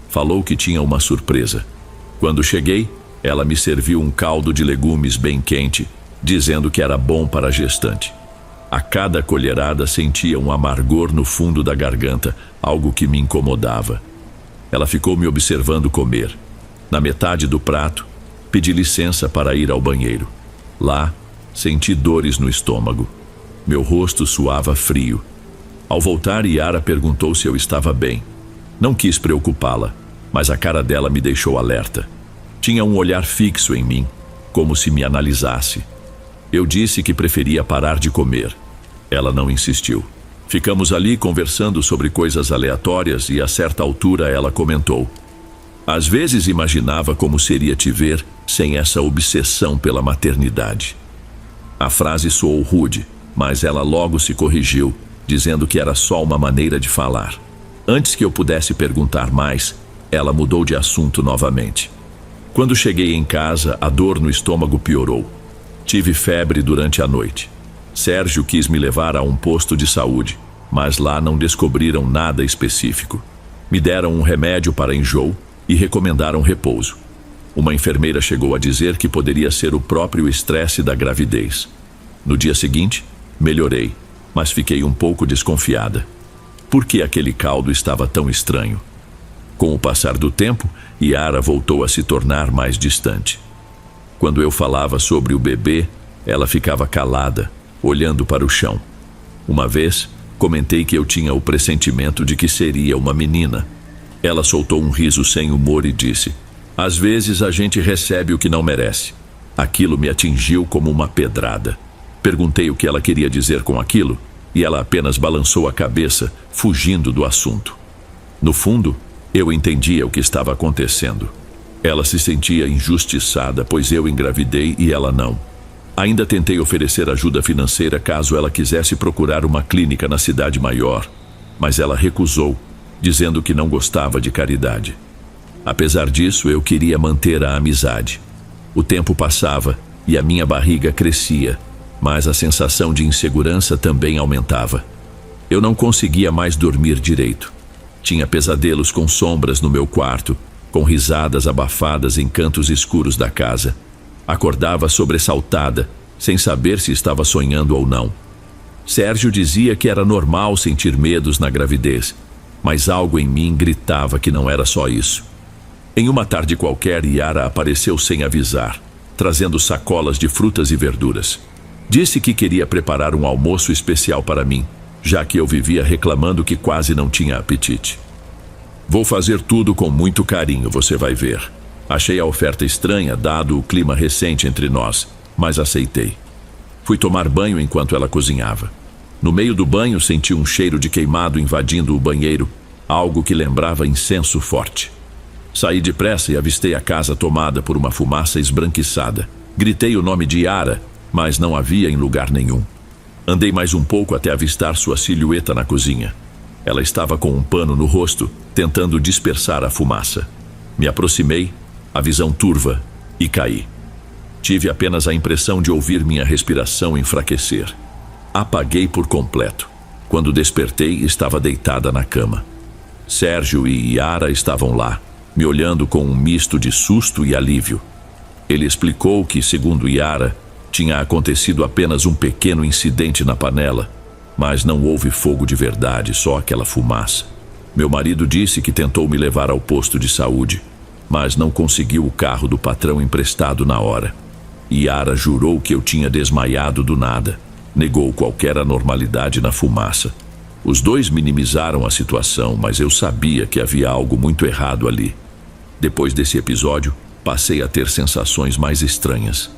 Falou que tinha uma surpresa. Quando cheguei, ela me serviu um caldo de legumes bem quente, dizendo que era bom para a gestante. A cada colherada sentia um amargor no fundo da garganta, algo que me incomodava. Ela ficou me observando comer. Na metade do prato, pedi licença para ir ao banheiro. Lá, senti dores no estômago. Meu rosto suava frio. Ao voltar, Yara perguntou se eu estava bem. Não quis preocupá-la, mas a cara dela me deixou alerta. Tinha um olhar fixo em mim, como se me analisasse. Eu disse que preferia parar de comer. Ela não insistiu. Ficamos ali conversando sobre coisas aleatórias e a certa altura ela comentou: às vezes imaginava como seria te ver sem essa obsessão pela maternidade. A frase soou rude, mas ela logo se corrigiu, dizendo que era só uma maneira de falar. Antes que eu pudesse perguntar mais, ela mudou de assunto novamente. Quando cheguei em casa, a dor no estômago piorou. Tive febre durante a noite. Sérgio quis me levar a um posto de saúde, mas lá não descobriram nada específico. Me deram um remédio para enjoo e recomendaram repouso. Uma enfermeira chegou a dizer que poderia ser o próprio estresse da gravidez. No dia seguinte, melhorei, mas fiquei um pouco desconfiada. Por que aquele caldo estava tão estranho? Com o passar do tempo, Yara voltou a se tornar mais distante. Quando eu falava sobre o bebê, ela ficava calada, olhando para o chão. Uma vez, comentei que eu tinha o pressentimento de que seria uma menina. Ela soltou um riso sem humor e disse: às vezes a gente recebe o que não merece. Aquilo me atingiu como uma pedrada. Perguntei o que ela queria dizer com aquilo, e ela apenas balançou a cabeça, fugindo do assunto. No fundo, eu entendia o que estava acontecendo. Ela se sentia injustiçada, pois eu engravidei e ela não. Ainda tentei oferecer ajuda financeira caso ela quisesse procurar uma clínica na cidade maior, mas ela recusou, dizendo que não gostava de caridade. Apesar disso, eu queria manter a amizade. O tempo passava e a minha barriga crescia, mas a sensação de insegurança também aumentava. Eu não conseguia mais dormir direito. Tinha pesadelos com sombras no meu quarto, com risadas abafadas em cantos escuros da casa. Acordava sobressaltada, sem saber se estava sonhando ou não. Sérgio dizia que era normal sentir medos na gravidez, mas algo em mim gritava que não era só isso. Em uma tarde qualquer, Yara apareceu sem avisar, trazendo sacolas de frutas e verduras. Disse que queria preparar um almoço especial para mim, já que eu vivia reclamando que quase não tinha apetite. Vou fazer tudo com muito carinho, você vai ver. Achei a oferta estranha, dado o clima recente entre nós, mas aceitei. Fui tomar banho enquanto ela cozinhava. No meio do banho, senti um cheiro de queimado invadindo o banheiro, algo que lembrava incenso forte. Saí depressa e avistei a casa tomada por uma fumaça esbranquiçada. Gritei o nome de Yara, mas não havia em lugar nenhum. Andei mais um pouco até avistar sua silhueta na cozinha. Ela estava com um pano no rosto, tentando dispersar a fumaça. Me aproximei, a visão turva, e caí. Tive apenas a impressão de ouvir minha respiração enfraquecer. Apaguei por completo. Quando despertei, estava deitada na cama. Sérgio e Yara estavam lá, me olhando com um misto de susto e alívio. Ele explicou que, segundo Yara, tinha acontecido apenas um pequeno incidente na panela, mas não houve fogo de verdade, só aquela fumaça. Meu marido disse que tentou me levar ao posto de saúde, mas não conseguiu o carro do patrão emprestado na hora. Yara jurou que eu tinha desmaiado do nada. Negou qualquer anormalidade na fumaça. Os dois minimizaram a situação, mas eu sabia que havia algo muito errado ali. Depois desse episódio, passei a ter sensações mais estranhas.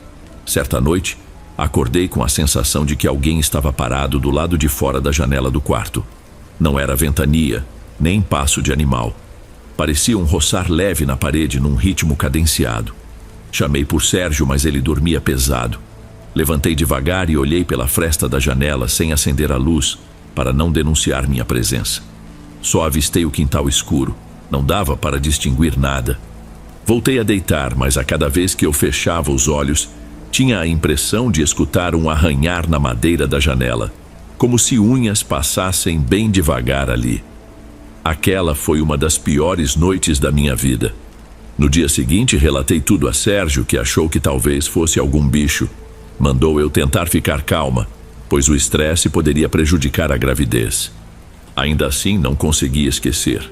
Certa noite, acordei com a sensação de que alguém estava parado do lado de fora da janela do quarto. Não era ventania, nem passo de animal. Parecia um roçar leve na parede num ritmo cadenciado. Chamei por Sérgio, mas ele dormia pesado. Levantei devagar e olhei pela fresta da janela sem acender a luz, para não denunciar minha presença. Só avistei o quintal escuro. Não dava para distinguir nada. Voltei a deitar, mas a cada vez que eu fechava os olhos, tinha a impressão de escutar um arranhar na madeira da janela, como se unhas passassem bem devagar ali. Aquela foi uma das piores noites da minha vida. No dia seguinte, relatei tudo a Sérgio, que achou que talvez fosse algum bicho. Mandou eu tentar ficar calma, pois o estresse poderia prejudicar a gravidez. Ainda assim, não consegui esquecer.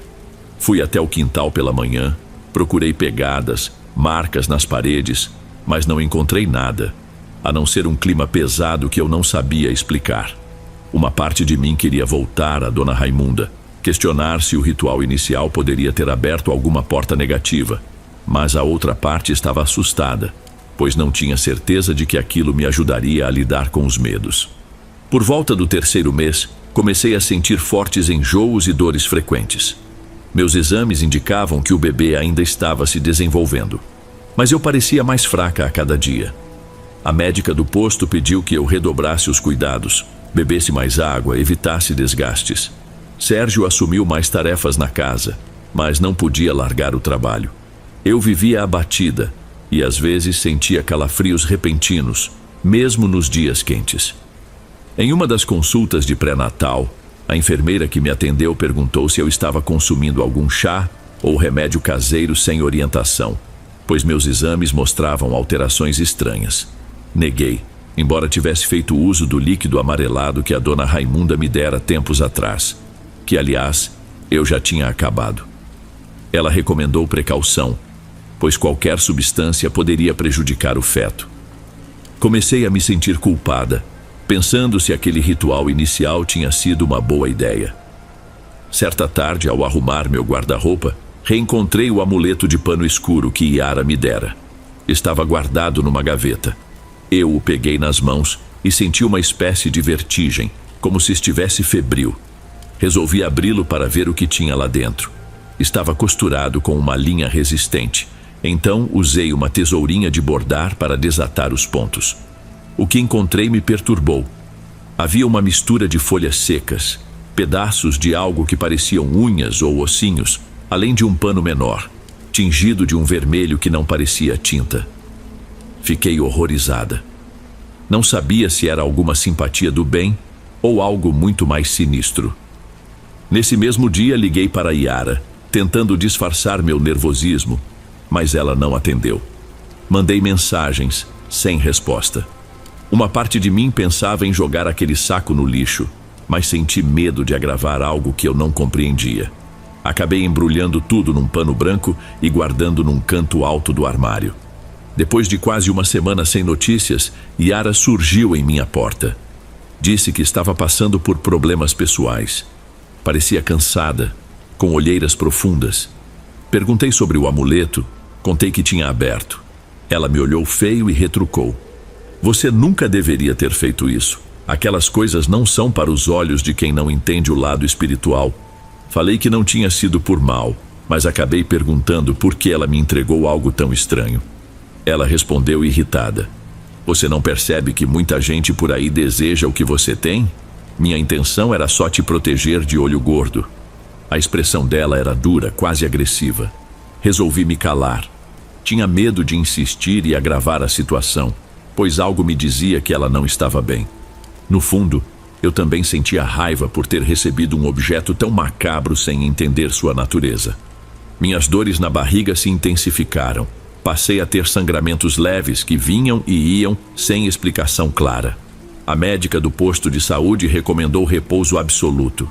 Fui até o quintal pela manhã, procurei pegadas, marcas nas paredes, mas não encontrei nada, a não ser um clima pesado que eu não sabia explicar. Uma parte de mim queria voltar a Dona Raimunda, questionar se o ritual inicial poderia ter aberto alguma porta negativa, mas a outra parte estava assustada, pois não tinha certeza de que aquilo me ajudaria a lidar com os medos. Por volta do 3º mês, comecei a sentir fortes enjoos e dores frequentes. Meus exames indicavam que o bebê ainda estava se desenvolvendo, mas eu parecia mais fraca a cada dia. A médica do posto pediu que eu redobrasse os cuidados, bebesse mais água, evitasse desgastes. Sérgio assumiu mais tarefas na casa, mas não podia largar o trabalho. Eu vivia abatida e às vezes sentia calafrios repentinos, mesmo nos dias quentes. Em uma das consultas de pré-natal, a enfermeira que me atendeu perguntou se eu estava consumindo algum chá ou remédio caseiro sem orientação, pois meus exames mostravam alterações estranhas. Neguei, embora tivesse feito uso do líquido amarelado que a Dona Raimunda me dera tempos atrás, que, aliás, eu já tinha acabado. Ela recomendou precaução, pois qualquer substância poderia prejudicar o feto. Comecei a me sentir culpada, pensando se aquele ritual inicial tinha sido uma boa ideia. Certa tarde, ao arrumar meu guarda-roupa, reencontrei o amuleto de pano escuro que Yara me dera. Estava guardado numa gaveta. Eu o peguei nas mãos e senti uma espécie de vertigem, como se estivesse febril. Resolvi abri-lo para ver o que tinha lá dentro. Estava costurado com uma linha resistente. Então usei uma tesourinha de bordar para desatar os pontos. O que encontrei me perturbou. Havia uma mistura de folhas secas, pedaços de algo que pareciam unhas ou ossinhos, além de um pano menor, tingido de um vermelho que não parecia tinta. Fiquei horrorizada. Não sabia se era alguma simpatia do bem ou algo muito mais sinistro. Nesse mesmo dia liguei para Yara, tentando disfarçar meu nervosismo, mas ela não atendeu. Mandei mensagens, sem resposta. Uma parte de mim pensava em jogar aquele saco no lixo, mas senti medo de agravar algo que eu não compreendia. Acabei embrulhando tudo num pano branco e guardando num canto alto do armário. Depois de quase uma semana sem notícias, Yara surgiu em minha porta. Disse que estava passando por problemas pessoais. Parecia cansada, com olheiras profundas. Perguntei sobre o amuleto, contei que tinha aberto. Ela me olhou feio e retrucou. Você nunca deveria ter feito isso. Aquelas coisas não são para os olhos de quem não entende o lado espiritual. Falei que não tinha sido por mal, mas acabei perguntando por que ela me entregou algo tão estranho. Ela respondeu irritada. Você não percebe que muita gente por aí deseja o que você tem? Minha intenção era só te proteger de olho gordo. A expressão dela era dura, quase agressiva. Resolvi me calar. Tinha medo de insistir e agravar a situação, pois algo me dizia que ela não estava bem. No fundo, eu também sentia raiva por ter recebido um objeto tão macabro sem entender sua natureza. Minhas dores na barriga se intensificaram. Passei a ter sangramentos leves que vinham e iam sem explicação clara. A médica do posto de saúde recomendou repouso absoluto.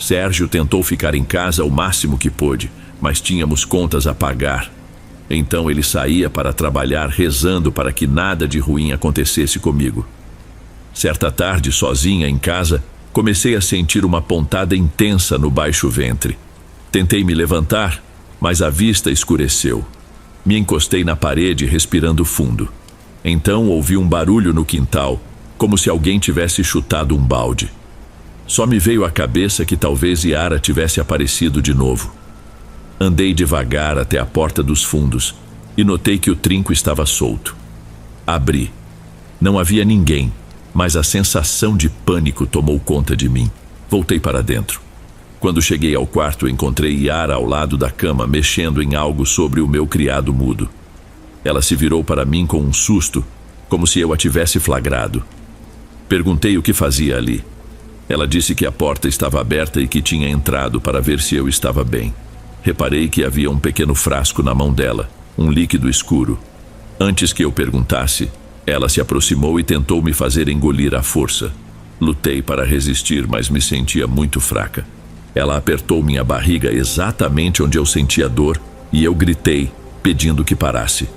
Sérgio tentou ficar em casa o máximo que pôde, mas tínhamos contas a pagar. Então ele saía para trabalhar rezando para que nada de ruim acontecesse comigo. Certa tarde, sozinha em casa, comecei a sentir uma pontada intensa no baixo ventre. Tentei me levantar, mas a vista escureceu. Me encostei na parede respirando fundo. Então ouvi um barulho no quintal, como se alguém tivesse chutado um balde. Só me veio à cabeça que talvez Yara tivesse aparecido de novo. Andei devagar até a porta dos fundos e notei que o trinco estava solto. Abri. Não havia ninguém, mas a sensação de pânico tomou conta de mim. Voltei para dentro. Quando cheguei ao quarto, encontrei Yara ao lado da cama, mexendo em algo sobre o meu criado mudo. Ela se virou para mim com um susto, como se eu a tivesse flagrado. Perguntei o que fazia ali. Ela disse que a porta estava aberta e que tinha entrado para ver se eu estava bem. Reparei que havia um pequeno frasco na mão dela, um líquido escuro. Antes que eu perguntasse, ela se aproximou e tentou me fazer engolir à força. Lutei para resistir, mas me sentia muito fraca. Ela apertou minha barriga exatamente onde eu sentia dor e eu gritei, pedindo que parasse.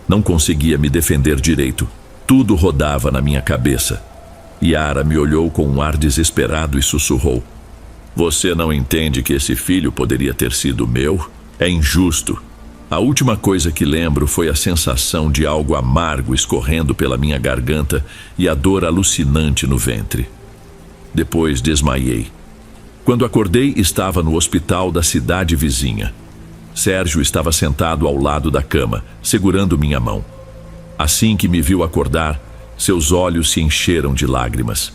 Não conseguia me defender direito. Tudo rodava na minha cabeça. Yara me olhou com um ar desesperado e sussurrou: "Você não entende que esse filho poderia ter sido meu? É injusto." A última coisa que lembro foi a sensação de algo amargo escorrendo pela minha garganta e a dor alucinante no ventre. Depois desmaiei. Quando acordei, estava no hospital da cidade vizinha. Sérgio estava sentado ao lado da cama, segurando minha mão. Assim que me viu acordar, seus olhos se encheram de lágrimas.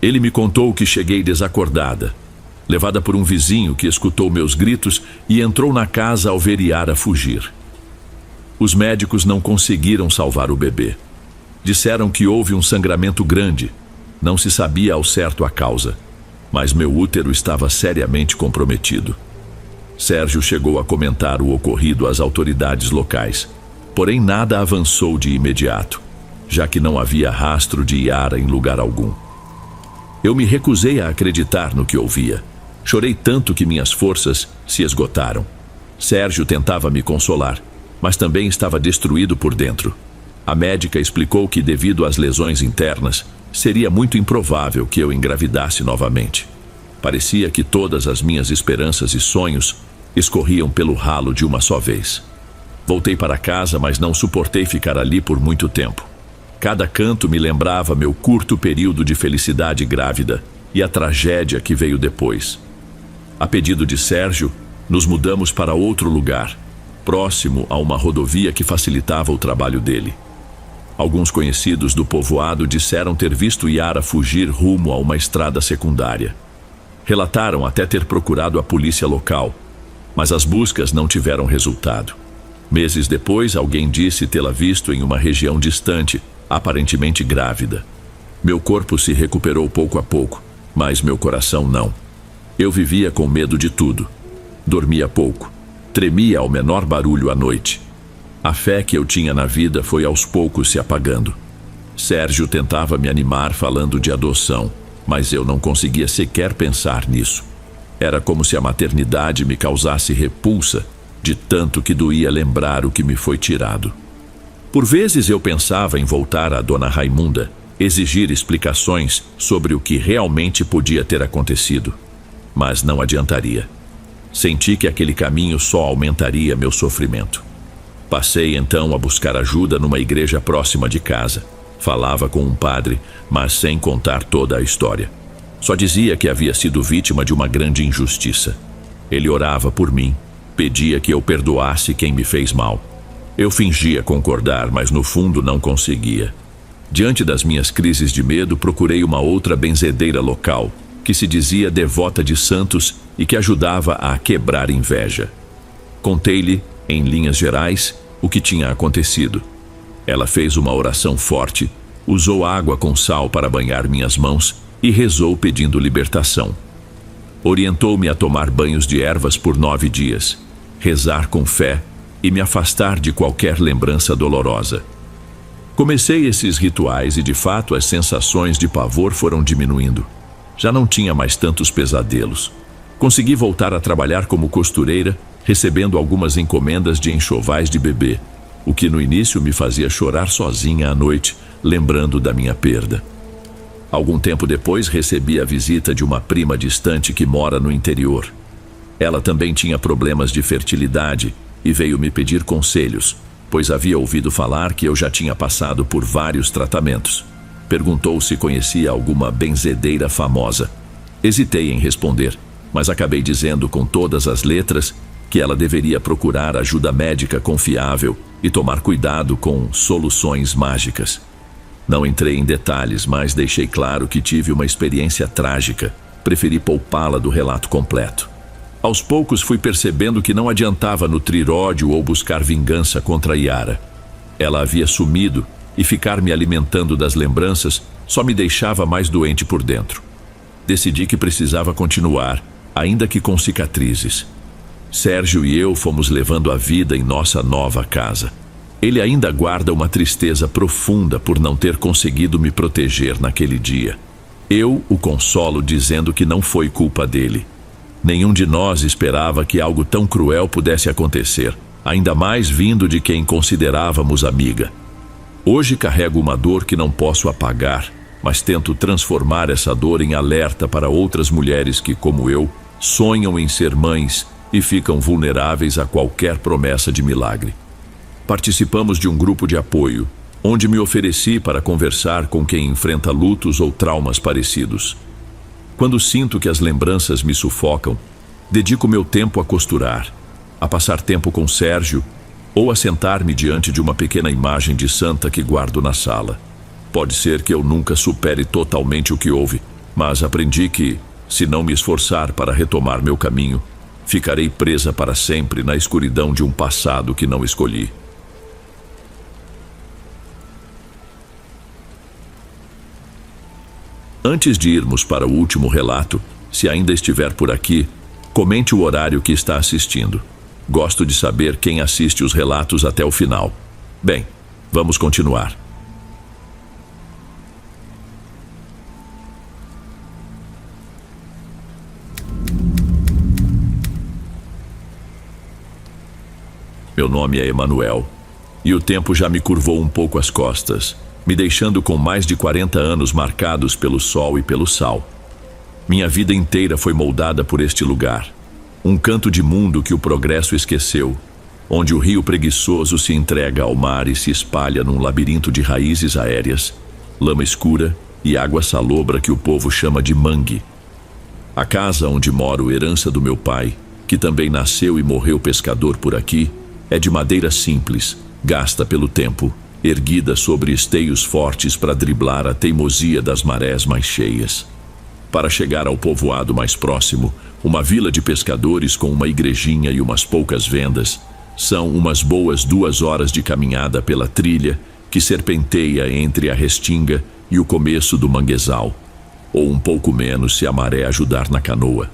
Ele me contou que cheguei desacordada, levada por um vizinho que escutou meus gritos e entrou na casa ao ver Yara fugir. Os médicos não conseguiram salvar o bebê. Disseram que houve um sangramento grande. Não se sabia ao certo a causa, mas meu útero estava seriamente comprometido. Sérgio chegou a comentar o ocorrido às autoridades locais, porém nada avançou de imediato, já que não havia rastro de Yara em lugar algum. Eu me recusei a acreditar no que ouvia. Chorei tanto que minhas forças se esgotaram. Sérgio tentava me consolar, mas também estava destruído por dentro. A médica explicou que, devido às lesões internas, seria muito improvável que eu engravidasse novamente. Parecia que todas as minhas esperanças e sonhos escorriam pelo ralo de uma só vez. Voltei para casa, mas não suportei ficar ali por muito tempo. Cada canto me lembrava meu curto período de felicidade grávida e a tragédia que veio depois. A pedido de Sérgio, nos mudamos para outro lugar, próximo a uma rodovia que facilitava o trabalho dele. Alguns conhecidos do povoado disseram ter visto Yara fugir rumo a uma estrada secundária. Relataram até ter procurado a polícia local, mas as buscas não tiveram resultado. Meses depois, alguém disse tê-la visto em uma região distante, aparentemente grávida. Meu corpo se recuperou pouco a pouco, mas meu coração não. Eu vivia com medo de tudo. Dormia pouco. Tremia ao menor barulho à noite. A fé que eu tinha na vida foi aos poucos se apagando. Sérgio tentava me animar falando de adoção, mas eu não conseguia sequer pensar nisso. Era como se a maternidade me causasse repulsa, de tanto que doía lembrar o que me foi tirado. Por vezes eu pensava em voltar à dona Raimunda, exigir explicações sobre o que realmente podia ter acontecido. Mas não adiantaria. Senti que aquele caminho só aumentaria meu sofrimento. Passei então a buscar ajuda numa igreja próxima de casa. Falava com um padre, mas sem contar toda a história. Só dizia que havia sido vítima de uma grande injustiça. Ele orava por mim, pedia que eu perdoasse quem me fez mal. Eu fingia concordar, mas no fundo não conseguia. Diante das minhas crises de medo, procurei uma outra benzedeira local, que se dizia devota de santos e que ajudava a quebrar inveja. Contei-lhe, em linhas gerais, o que tinha acontecido. Ela fez uma oração forte, usou água com sal para banhar minhas mãos e rezou pedindo libertação. Orientou-me a tomar banhos de ervas por 9 dias, rezar com fé e me afastar de qualquer lembrança dolorosa. Comecei esses rituais e, de fato, as sensações de pavor foram diminuindo. Já não tinha mais tantos pesadelos. Consegui voltar a trabalhar como costureira, recebendo algumas encomendas de enxovais de bebê, o que no início me fazia chorar sozinha à noite, lembrando da minha perda. Algum tempo depois recebi a visita de uma prima distante que mora no interior. Ela também tinha problemas de fertilidade e veio me pedir conselhos, pois havia ouvido falar que eu já tinha passado por vários tratamentos. Perguntou se conhecia alguma benzedeira famosa. Hesitei em responder, mas acabei dizendo com todas as letras que ela deveria procurar ajuda médica confiável e tomar cuidado com soluções mágicas. Não entrei em detalhes, mas deixei claro que tive uma experiência trágica. Preferi poupá-la do relato completo. Aos poucos fui percebendo que não adiantava nutrir ódio ou buscar vingança contra Yara. Ela havia sumido e ficar me alimentando das lembranças só me deixava mais doente por dentro. Decidi que precisava continuar, ainda que com cicatrizes. Sérgio e eu fomos levando a vida em nossa nova casa. Ele ainda guarda uma tristeza profunda por não ter conseguido me proteger naquele dia. Eu o consolo dizendo que não foi culpa dele. Nenhum de nós esperava que algo tão cruel pudesse acontecer, ainda mais vindo de quem considerávamos amiga. Hoje carrego uma dor que não posso apagar, mas tento transformar essa dor em alerta para outras mulheres que, como eu, sonham em ser mães e ficam vulneráveis a qualquer promessa de milagre. Participamos de um grupo de apoio, onde me ofereci para conversar com quem enfrenta lutos ou traumas parecidos. Quando sinto que as lembranças me sufocam, dedico meu tempo a costurar, a passar tempo com Sérgio ou a sentar-me diante de uma pequena imagem de santa que guardo na sala. Pode ser que eu nunca supere totalmente o que houve, mas aprendi que, se não me esforçar para retomar meu caminho, ficarei presa para sempre na escuridão de um passado que não escolhi. Antes de irmos para o último relato, se ainda estiver por aqui, comente o horário que está assistindo. Gosto de saber quem assiste os relatos até o final. Bem, vamos continuar. Meu nome é Emanuel, e o tempo já me curvou um pouco as costas, me deixando com mais de 40 anos marcados pelo sol e pelo sal. Minha vida inteira foi moldada por este lugar, um canto de mundo que o progresso esqueceu, onde o rio preguiçoso se entrega ao mar e se espalha num labirinto de raízes aéreas, lama escura e água salobra que o povo chama de mangue. A casa onde moro, herança do meu pai, que também nasceu e morreu pescador por aqui, é de madeira simples, gasta pelo tempo, erguida sobre esteios fortes para driblar a teimosia das marés mais cheias. Para chegar ao povoado mais próximo, uma vila de pescadores com uma igrejinha e umas poucas vendas, são umas boas 2 horas de caminhada pela trilha que serpenteia entre a restinga e o começo do manguezal, ou um pouco menos se a maré ajudar na canoa.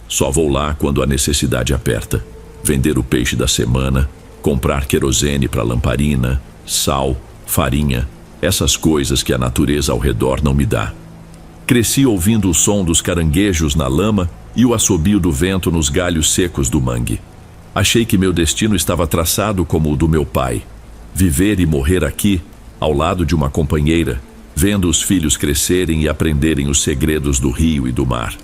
Só vou lá quando a necessidade aperta, vender o peixe da semana, comprar querosene para lamparina, sal, farinha, essas coisas que a natureza ao redor não me dá. Cresci ouvindo o som dos caranguejos na lama e o assobio do vento nos galhos secos do mangue. Achei que meu destino estava traçado como o do meu pai, viver e morrer aqui, ao lado de uma companheira, vendo os filhos crescerem e aprenderem os segredos do rio e do mar.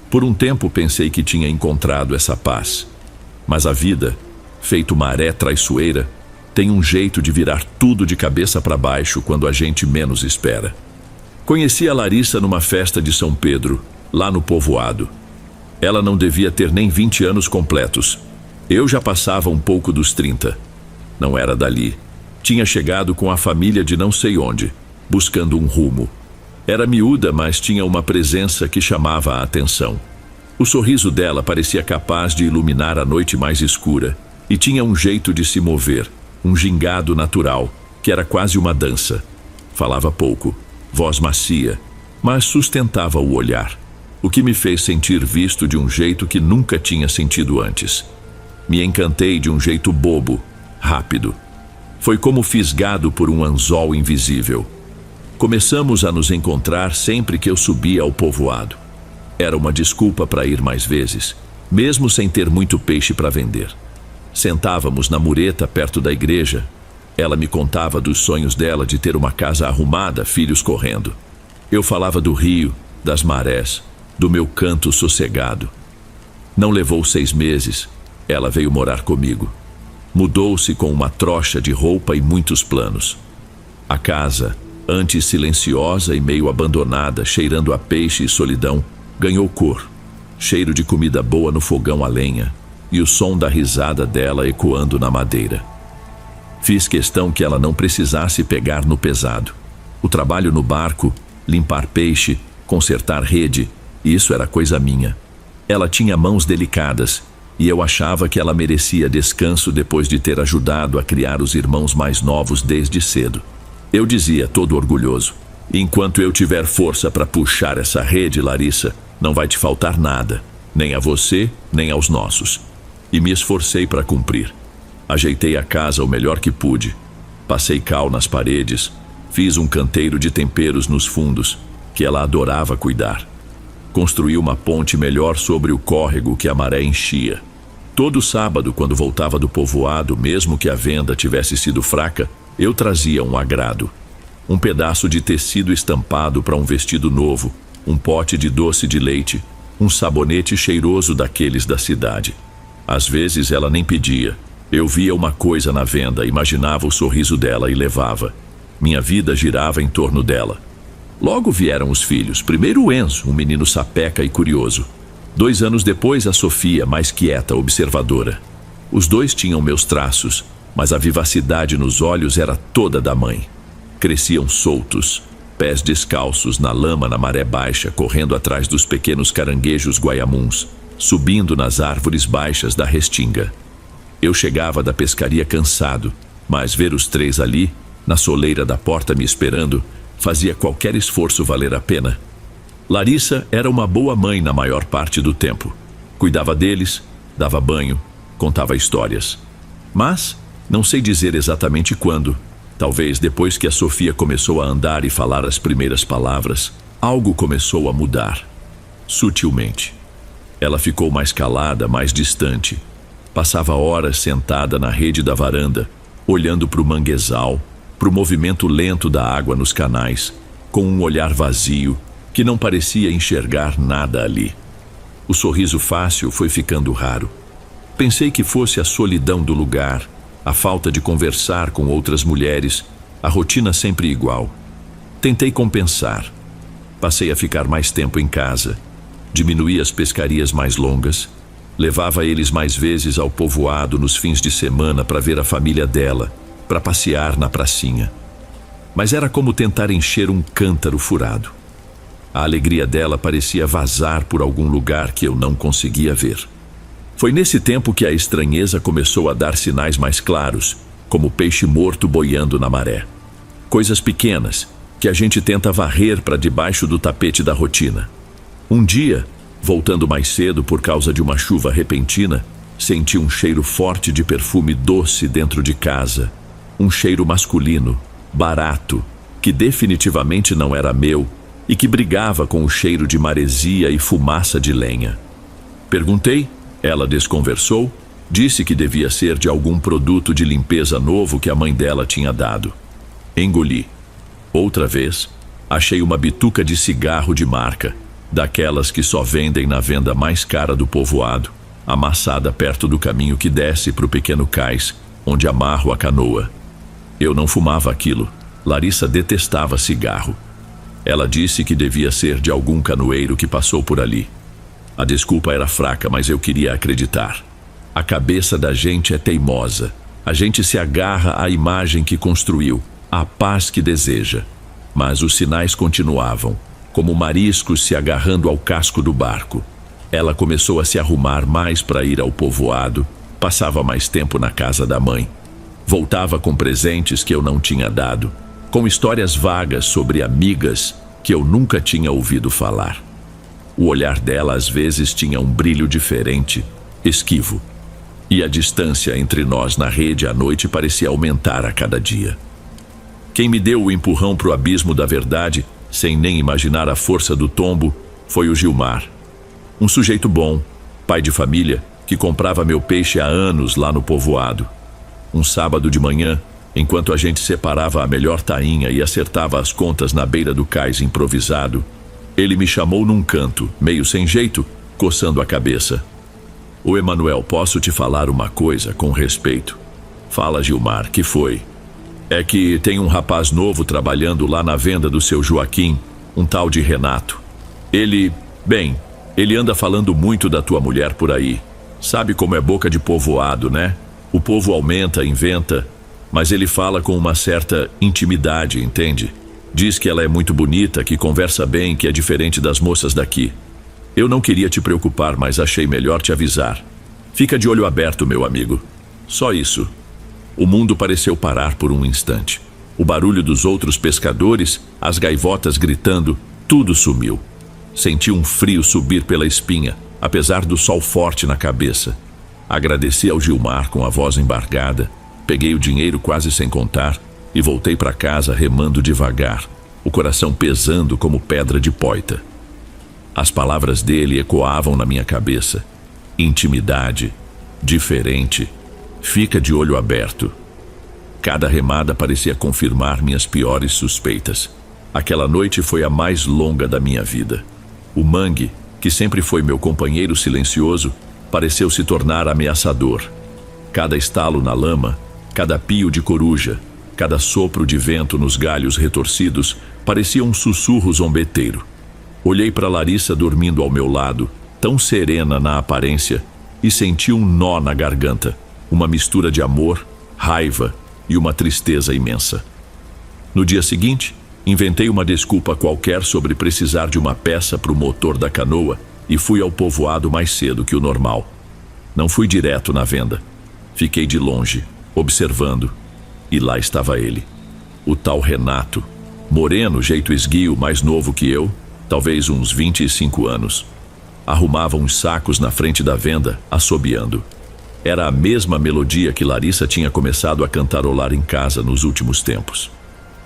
Por um tempo pensei que tinha encontrado essa paz, mas a vida, feito maré traiçoeira, tem um jeito de virar tudo de cabeça para baixo quando a gente menos espera. Conheci a Larissa numa festa de São Pedro, lá no povoado. Ela não devia ter nem 20 anos completos. Eu já passava um pouco dos 30. Não era dali. Tinha chegado com a família de não sei onde, buscando um rumo. Era miúda, mas tinha uma presença que chamava a atenção. O sorriso dela parecia capaz de iluminar a noite mais escura, e tinha um jeito de se mover, um gingado natural, que era quase uma dança. Falava pouco, voz macia, mas sustentava o olhar, o que me fez sentir visto de um jeito que nunca tinha sentido antes. Me encantei de um jeito bobo, rápido. Foi como fisgado por um anzol invisível. Começamos a nos encontrar sempre que eu subia ao povoado. Era uma desculpa para ir mais vezes, mesmo sem ter muito peixe para vender. Sentávamos na mureta perto da igreja. Ela me contava dos sonhos dela de ter uma casa arrumada, filhos correndo. Eu falava do rio, das marés, do meu canto sossegado. Não levou 6 meses, ela veio morar comigo. Mudou-se com uma trocha de roupa e muitos planos. A casa, antes silenciosa e meio abandonada, cheirando a peixe e solidão, ganhou cor. Cheiro de comida boa no fogão a lenha, e o som da risada dela ecoando na madeira. Fiz questão que ela não precisasse pegar no pesado. O trabalho no barco, limpar peixe, consertar rede, isso era coisa minha. Ela tinha mãos delicadas, e eu achava que ela merecia descanso depois de ter ajudado a criar os irmãos mais novos desde cedo. Eu dizia, todo orgulhoso: enquanto eu tiver força para puxar essa rede, Larissa, não vai te faltar nada, nem a você, nem aos nossos. E me esforcei para cumprir. Ajeitei a casa o melhor que pude. Passei cal nas paredes, fiz um canteiro de temperos nos fundos, que ela adorava cuidar. Construí uma ponte melhor sobre o córrego que a maré enchia. Todo sábado, quando voltava do povoado, mesmo que a venda tivesse sido fraca, eu trazia um agrado. Um pedaço de tecido estampado para um vestido novo, um pote de doce de leite, um sabonete cheiroso daqueles da cidade. Às vezes ela nem pedia. Eu via uma coisa na venda, imaginava o sorriso dela e levava. Minha vida girava em torno dela. Logo vieram os filhos. Primeiro o Enzo, um menino sapeca e curioso. 2 anos depois a Sofia, mais quieta, observadora. Os dois tinham meus traços, mas a vivacidade nos olhos era toda da mãe. Cresciam soltos, pés descalços na lama na maré baixa, correndo atrás dos pequenos caranguejos guaiamuns, subindo nas árvores baixas da restinga. Eu chegava da pescaria cansado, mas ver os 3 ali, na soleira da porta me esperando, fazia qualquer esforço valer a pena. Larissa era uma boa mãe na maior parte do tempo. Cuidava deles, dava banho, contava histórias. Mas não sei dizer exatamente quando. Talvez depois que a Sofia começou a andar e falar as primeiras palavras, algo começou a mudar. Sutilmente. Ela ficou mais calada, mais distante. Passava horas sentada na rede da varanda, olhando para o manguezal, para o movimento lento da água nos canais, com um olhar vazio, que não parecia enxergar nada ali. O sorriso fácil foi ficando raro. Pensei que fosse a solidão do lugar, a falta de conversar com outras mulheres, a rotina sempre igual. Tentei compensar. Passei a ficar mais tempo em casa. Diminuí as pescarias mais longas. Levava eles mais vezes ao povoado nos fins de semana para ver a família dela, para passear na pracinha. Mas era como tentar encher um cântaro furado. A alegria dela parecia vazar por algum lugar que eu não conseguia ver. Foi nesse tempo que a estranheza começou a dar sinais mais claros, como peixe morto boiando na maré. Coisas pequenas, que a gente tenta varrer para debaixo do tapete da rotina. Um dia, voltando mais cedo por causa de uma chuva repentina, senti um cheiro forte de perfume doce dentro de casa. Um cheiro masculino, barato, que definitivamente não era meu e que brigava com o cheiro de maresia e fumaça de lenha. Perguntei, ela desconversou, disse que devia ser de algum produto de limpeza novo que a mãe dela tinha dado. Engoli. Outra vez, achei uma bituca de cigarro de marca, daquelas que só vendem na venda mais cara do povoado, amassada perto do caminho que desce para o pequeno cais, onde amarro a canoa. Eu não fumava aquilo. Larissa detestava cigarro. Ela disse que devia ser de algum canoeiro que passou por ali. A desculpa era fraca, mas eu queria acreditar. A cabeça da gente é teimosa. A gente se agarra à imagem que construiu, à paz que deseja. Mas os sinais continuavam, como mariscos se agarrando ao casco do barco. Ela começou a se arrumar mais para ir ao povoado, passava mais tempo na casa da mãe. Voltava com presentes que eu não tinha dado, com histórias vagas sobre amigas que eu nunca tinha ouvido falar. O olhar dela às vezes tinha um brilho diferente, esquivo. E a distância entre nós na rede à noite parecia aumentar a cada dia. Quem me deu o empurrão para o abismo da verdade, sem nem imaginar a força do tombo, foi o Gilmar. Um sujeito bom, pai de família, que comprava meu peixe há anos lá no povoado. Um sábado de manhã, enquanto a gente separava a melhor tainha e acertava as contas na beira do cais improvisado, ele me chamou num canto, meio sem jeito, coçando a cabeça. Ô Emanuel, posso te falar uma coisa com respeito? Fala, Gilmar, que foi? É que tem um rapaz novo trabalhando lá na venda do seu Joaquim, um tal de Renato. Ele anda falando muito da tua mulher por aí. Sabe como é boca de povoado, né? O povo aumenta, inventa, mas ele fala com uma certa intimidade, entende? Diz que ela é muito bonita, que conversa bem, que é diferente das moças daqui. Eu não queria te preocupar, mas achei melhor te avisar. Fica de olho aberto, meu amigo. Só isso. O mundo pareceu parar por um instante. O barulho dos outros pescadores, as gaivotas gritando, tudo sumiu. Senti um frio subir pela espinha, apesar do sol forte na cabeça. Agradeci ao Gilmar com a voz embargada, peguei o dinheiro quase sem contar e voltei para casa remando devagar, o coração pesando como pedra de poita. As palavras dele ecoavam na minha cabeça. Intimidade, diferente, fica de olho aberto. Cada remada parecia confirmar minhas piores suspeitas. Aquela noite foi a mais longa da minha vida. O mangue, que sempre foi meu companheiro silencioso, pareceu se tornar ameaçador. Cada estalo na lama, cada pio de coruja, cada sopro de vento nos galhos retorcidos parecia um sussurro zombeteiro. Olhei para Larissa dormindo ao meu lado, tão serena na aparência, e senti um nó na garganta, uma mistura de amor, raiva e uma tristeza imensa. No dia seguinte, inventei uma desculpa qualquer sobre precisar de uma peça para o motor da canoa e fui ao povoado mais cedo que o normal. Não fui direto na venda. Fiquei de longe, observando, e lá estava ele. O tal Renato, moreno, jeito esguio, mais novo que eu, talvez uns 25 anos. Arrumava uns sacos na frente da venda, assobiando. Era a mesma melodia que Larissa tinha começado a cantarolar em casa nos últimos tempos.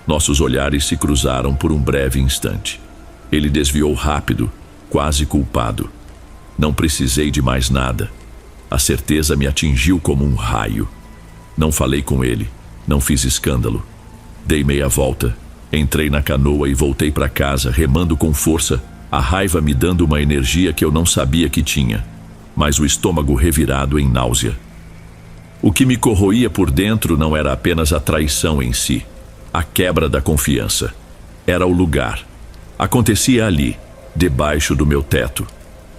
Nossos olhares se cruzaram por um breve instante. Ele desviou rápido, quase culpado. Não precisei de mais nada. A certeza me atingiu como um raio. Não falei com ele, não fiz escândalo. Dei meia volta, entrei na canoa e voltei para casa, remando com força, a raiva me dando uma energia que eu não sabia que tinha, mas o estômago revirado em náusea. O que me corroía por dentro não era apenas a traição em si, a quebra da confiança. Era o lugar. Acontecia ali, debaixo do meu teto,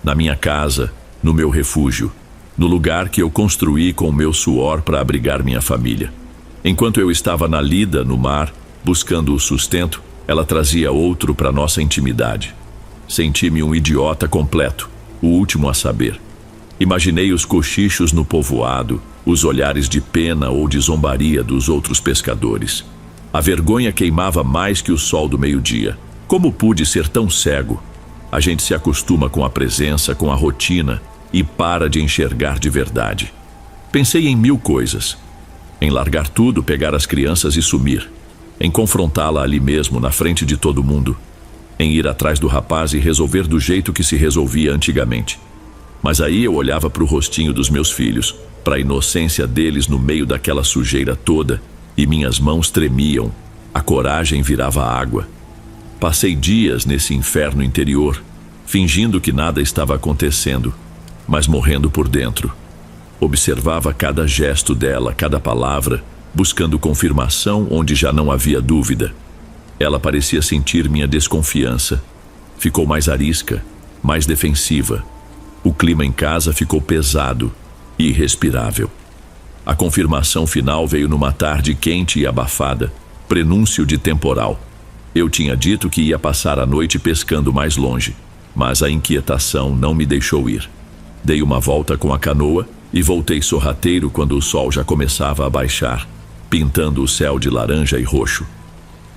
na minha casa, no meu refúgio, no lugar que eu construí com o meu suor para abrigar minha família. Enquanto eu estava na lida, no mar, buscando o sustento, ela trazia outro para nossa intimidade. Senti-me um idiota completo, o último a saber. Imaginei os cochichos no povoado, os olhares de pena ou de zombaria dos outros pescadores. A vergonha queimava mais que o sol do meio-dia. Como pude ser tão cego? A gente se acostuma com a presença, com a rotina, e para de enxergar de verdade. Pensei em 1000 coisas. Em largar tudo, pegar as crianças e sumir. Em confrontá-la ali mesmo, na frente de todo mundo. Em ir atrás do rapaz e resolver do jeito que se resolvia antigamente. Mas aí eu olhava para o rostinho dos meus filhos, para a inocência deles no meio daquela sujeira toda, e minhas mãos tremiam, a coragem virava água. Passei dias nesse inferno interior, fingindo que nada estava acontecendo, mas morrendo por dentro. Observava cada gesto dela, cada palavra, buscando confirmação onde já não havia dúvida. Ela parecia sentir minha desconfiança. Ficou mais arisca, mais defensiva. O clima em casa ficou pesado e irrespirável. A confirmação final veio numa tarde quente e abafada, prenúncio de temporal. Eu tinha dito que ia passar a noite pescando mais longe, mas a inquietação não me deixou ir. Dei uma volta com a canoa e voltei sorrateiro quando o sol já começava a baixar, pintando o céu de laranja e roxo.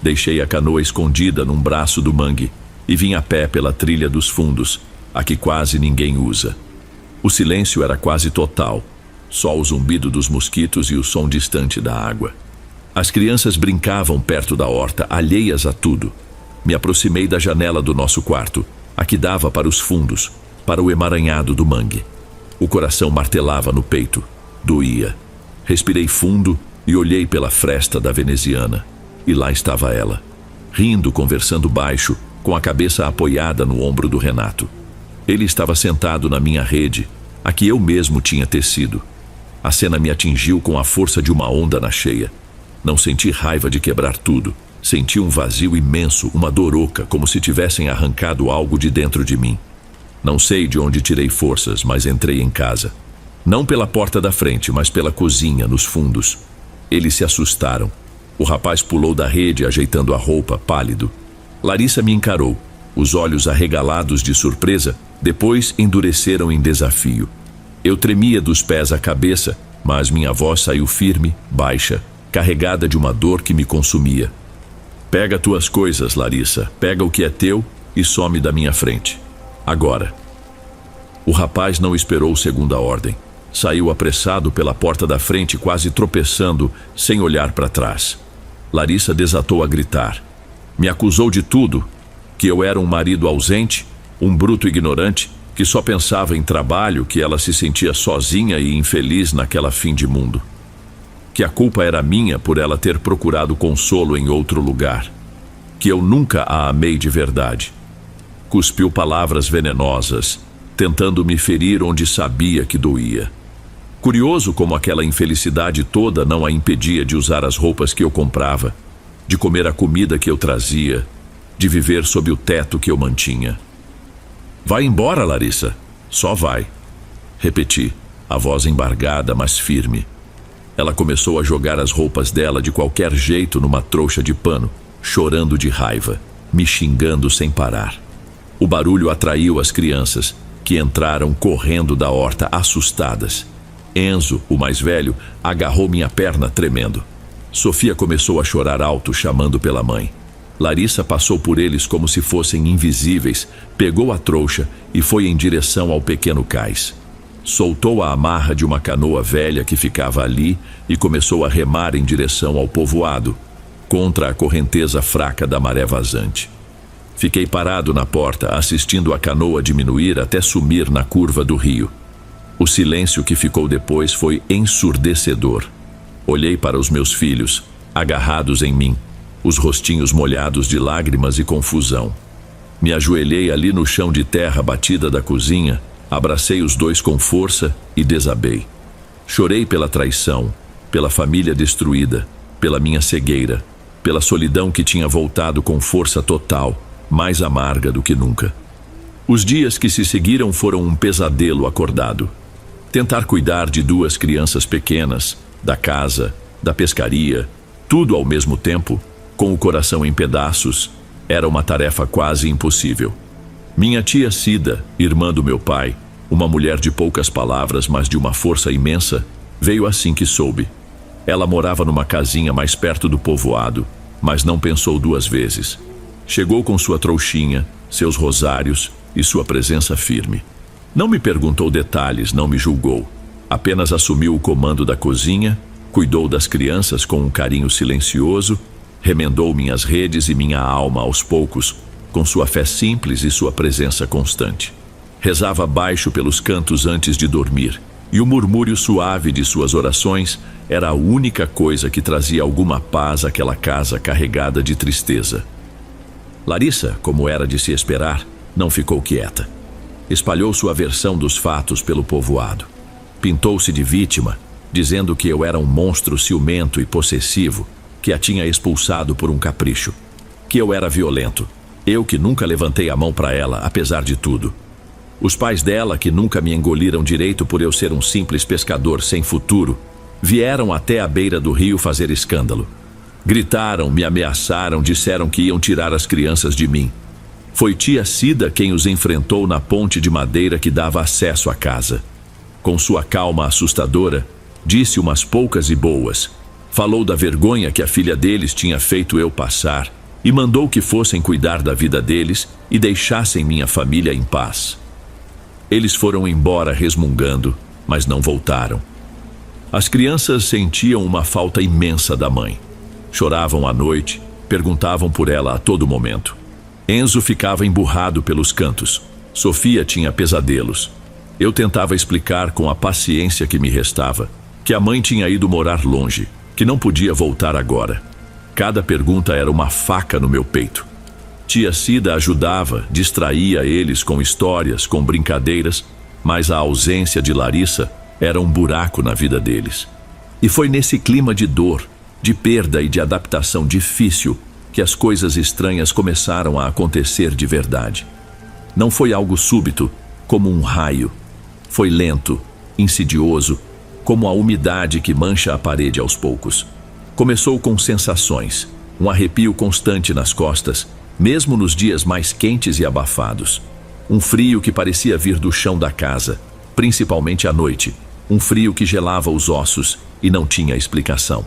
Deixei a canoa escondida num braço do mangue e vim a pé pela trilha dos fundos, a que quase ninguém usa. O silêncio era quase total, só o zumbido dos mosquitos e o som distante da água. As crianças brincavam perto da horta, alheias a tudo. Me aproximei da janela do nosso quarto, a que dava para os fundos, para o emaranhado do mangue. O coração martelava no peito, doía. Respirei fundo e olhei pela fresta da veneziana. E lá estava ela, rindo, conversando baixo, com a cabeça apoiada no ombro do Renato. Ele estava sentado na minha rede, a que eu mesmo tinha tecido. A cena me atingiu com a força de uma onda na cheia. Não senti raiva de quebrar tudo. Senti um vazio imenso, uma dor oca, como se tivessem arrancado algo de dentro de mim. Não sei de onde tirei forças, mas entrei em casa. Não pela porta da frente, mas pela cozinha, nos fundos. Eles se assustaram. O rapaz pulou da rede, ajeitando a roupa, pálido. Larissa me encarou. Os olhos arregalados de surpresa, depois endureceram em desafio. Eu tremia dos pés à cabeça, mas minha voz saiu firme, baixa, carregada de uma dor que me consumia. Pega tuas coisas, Larissa. Pega o que é teu e some da minha frente. Agora. O rapaz não esperou segunda ordem. Saiu apressado pela porta da frente, quase tropeçando, sem olhar para trás. Larissa desatou a gritar. Me acusou de tudo, que eu era um marido ausente, um bruto ignorante, que só pensava em trabalho, que ela se sentia sozinha e infeliz naquela fim de mundo. Que a culpa era minha por ela ter procurado consolo em outro lugar. Que eu nunca a amei de verdade. Cuspiu palavras venenosas, tentando me ferir onde sabia que doía. Curioso como aquela infelicidade toda não a impedia de usar as roupas que eu comprava, de comer a comida que eu trazia, de viver sob o teto que eu mantinha. Vai embora, Larissa. Só vai. Repeti, a voz embargada, mas firme. Ela começou a jogar as roupas dela de qualquer jeito numa trouxa de pano, chorando de raiva, me xingando sem parar. O barulho atraiu as crianças, que entraram correndo da horta assustadas. Enzo, o mais velho, agarrou minha perna tremendo. Sofia começou a chorar alto, chamando pela mãe. Larissa passou por eles como se fossem invisíveis, pegou a trouxa e foi em direção ao pequeno cais. Soltou a amarra de uma canoa velha que ficava ali e começou a remar em direção ao povoado, contra a correnteza fraca da maré vazante. Fiquei parado na porta, assistindo a canoa diminuir até sumir na curva do rio. O silêncio que ficou depois foi ensurdecedor. Olhei para os meus filhos, agarrados em mim, os rostinhos molhados de lágrimas e confusão. Me ajoelhei ali no chão de terra batida da cozinha, abracei os dois com força e desabei. Chorei pela traição, pela família destruída, pela minha cegueira, pela solidão que tinha voltado com força total, mais amarga do que nunca. Os dias que se seguiram foram um pesadelo acordado. Tentar cuidar de duas crianças pequenas, da casa, da pescaria, tudo ao mesmo tempo, com o coração em pedaços, era uma tarefa quase impossível. Minha tia Cida, irmã do meu pai, uma mulher de poucas palavras, mas de uma força imensa, veio assim que soube. Ela morava numa casinha mais perto do povoado, mas não pensou duas vezes. Chegou com sua trouxinha, seus rosários e sua presença firme. Não me perguntou detalhes, não me julgou. Apenas assumiu o comando da cozinha, cuidou das crianças com um carinho silencioso, remendou minhas redes e minha alma aos poucos, com sua fé simples e sua presença constante. Rezava baixo pelos cantos antes de dormir, e o murmúrio suave de suas orações era a única coisa que trazia alguma paz àquela casa carregada de tristeza. Larissa, como era de se esperar, não ficou quieta. Espalhou sua versão dos fatos pelo povoado. Pintou-se de vítima, dizendo que eu era um monstro ciumento e possessivo, que a tinha expulsado por um capricho. Que eu era violento. Eu que nunca levantei a mão para ela, apesar de tudo. Os pais dela, que nunca me engoliram direito por eu ser um simples pescador sem futuro, vieram até a beira do rio fazer escândalo. Gritaram, me ameaçaram, disseram que iam tirar as crianças de mim. Foi tia Cida quem os enfrentou na ponte de madeira que dava acesso à casa. Com sua calma assustadora, disse umas poucas e boas. Falou da vergonha que a filha deles tinha feito eu passar e mandou que fossem cuidar da vida deles e deixassem minha família em paz. Eles foram embora resmungando, mas não voltaram. As crianças sentiam uma falta imensa da mãe. Choravam à noite, perguntavam por ela a todo momento. Enzo ficava emburrado pelos cantos. Sofia tinha pesadelos. Eu tentava explicar com a paciência que me restava que a mãe tinha ido morar longe, que não podia voltar agora. Cada pergunta era uma faca no meu peito. Tia Cida ajudava, distraía eles com histórias, com brincadeiras, mas a ausência de Larissa era um buraco na vida deles. E foi nesse clima de dor, de perda e de adaptação difícil que as coisas estranhas começaram a acontecer de verdade. Não foi algo súbito, como um raio. Foi lento, insidioso, como a umidade que mancha a parede aos poucos. Começou com sensações, um arrepio constante nas costas, mesmo nos dias mais quentes e abafados. Um frio que parecia vir do chão da casa, principalmente à noite. Um frio que gelava os ossos e não tinha explicação.